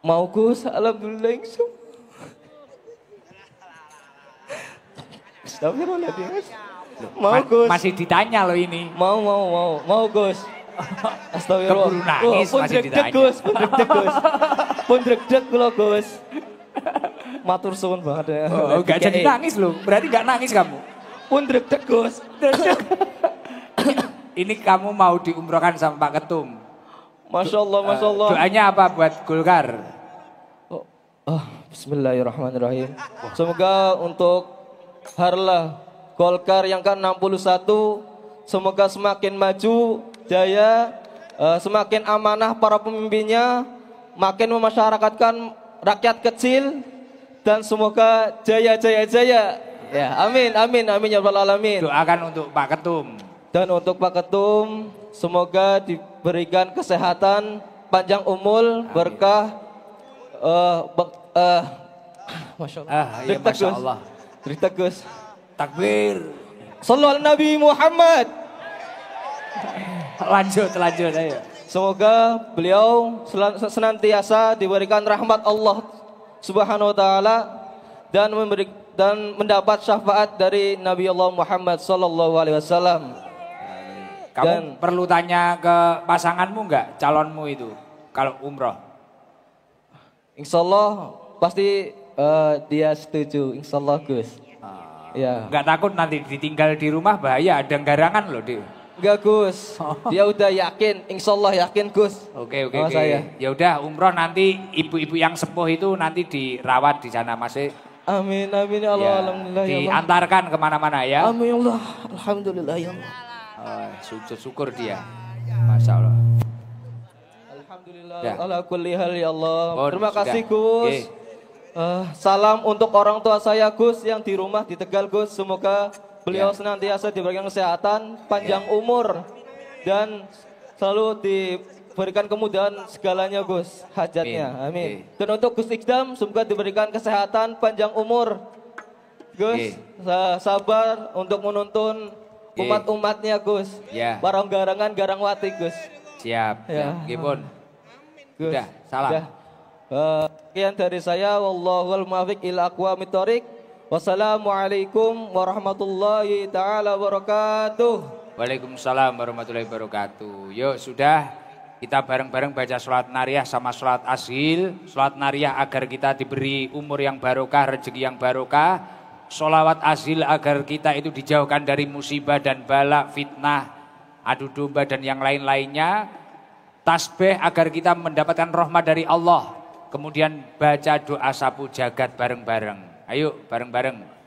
Mau Gus, alhamdulillah. Astagfirullahaladzim. Mau Gus. Masih ditanya loh ini. Mau Gus. Astagfirullah. Keburu nangis masih ditanya. Gus, pun deg-deg kula Gus. Matur suwun banget ya. Oh, gak jadi nangis loh. Berarti gak nangis kamu. Pun deg-deg Gus. Ini kamu mau diumrohkan sama Pak Ketum. Masya Allah. Doanya apa buat Golkar? Bismillahirrahmanirrahim. Semoga untuk Harlah Golkar yang ke-61 semoga semakin maju, jaya, semakin amanah para pemimpinnya, makin memasyarakatkan rakyat kecil, dan semoga jaya. Ya, amin ya rabbal alamin. Doakan untuk Pak Ketum. Dan untuk Pak Ketum, semoga diberikan kesehatan, panjang umur, berkah. Masya Allah. Ya, Masya Allah. Cerita Gus. Takbir. Sallu ala Nabi Muhammad. Lanjut ayo. Semoga beliau senantiasa diberikan rahmat Allah Subhanahu wa taala dan mendapat syafaat dari Nabi Allah Muhammad sallallahu alaihi wasallam. Kamu perlu tanya ke pasanganmu enggak, calonmu itu kalau umroh? Insyaallah pasti dia setuju, insyaallah Gus. Ya. Enggak takut nanti ditinggal di rumah bahaya, ada garangan loh dia. Enggak Gus, dia udah yakin, insyaallah yakin Gus. Oke. Ya udah umroh nanti ibu-ibu yang sepuh itu nanti dirawat di sana masih. Amin ya Allah, ya, alhamdulillah ya Allah. Diantarkan kemana-mana ya. Amin ya Allah, alhamdulillah ya Allah. Syukur dia, Masya Allah. Alhamdulillah, Ya. ala kulli hal ya Allah. Terima sudah. kasih Gus. Salam untuk orang tua saya Gus yang di rumah di Tegal Gus. Semoga beliau senantiasa diberikan kesehatan, panjang umur, dan selalu diberikan kemudahan segalanya Gus, hajatnya. Amin. Dan untuk Gus Ikdam, semoga diberikan kesehatan, panjang umur. Gus, sabar untuk menuntun umat-umatnya Gus. Ya. Barang garangan garang wati Gus. Siap. Ya. Gipun. Gus. Sudah, salam. Sudah. Sekian dari saya. Wallahul muwaffiq ila aqwamit thoriq. Wassalamualaikum warahmatullahi taala wabarakatuh. Waalaikumsalam warahmatullahi wabarakatuh. Yuk sudah, kita bareng-bareng baca sholat nariyah sama sholat ashil. Sholat nariyah agar kita diberi umur yang barokah, rezeki yang barokah. Sholawat ashil agar kita itu dijauhkan dari musibah dan bala, fitnah, adu domba dan yang lain-lainnya. Tasbih agar kita mendapatkan rahmat dari Allah. Kemudian baca doa sapu jagat bareng-bareng. Ayo bareng-bareng.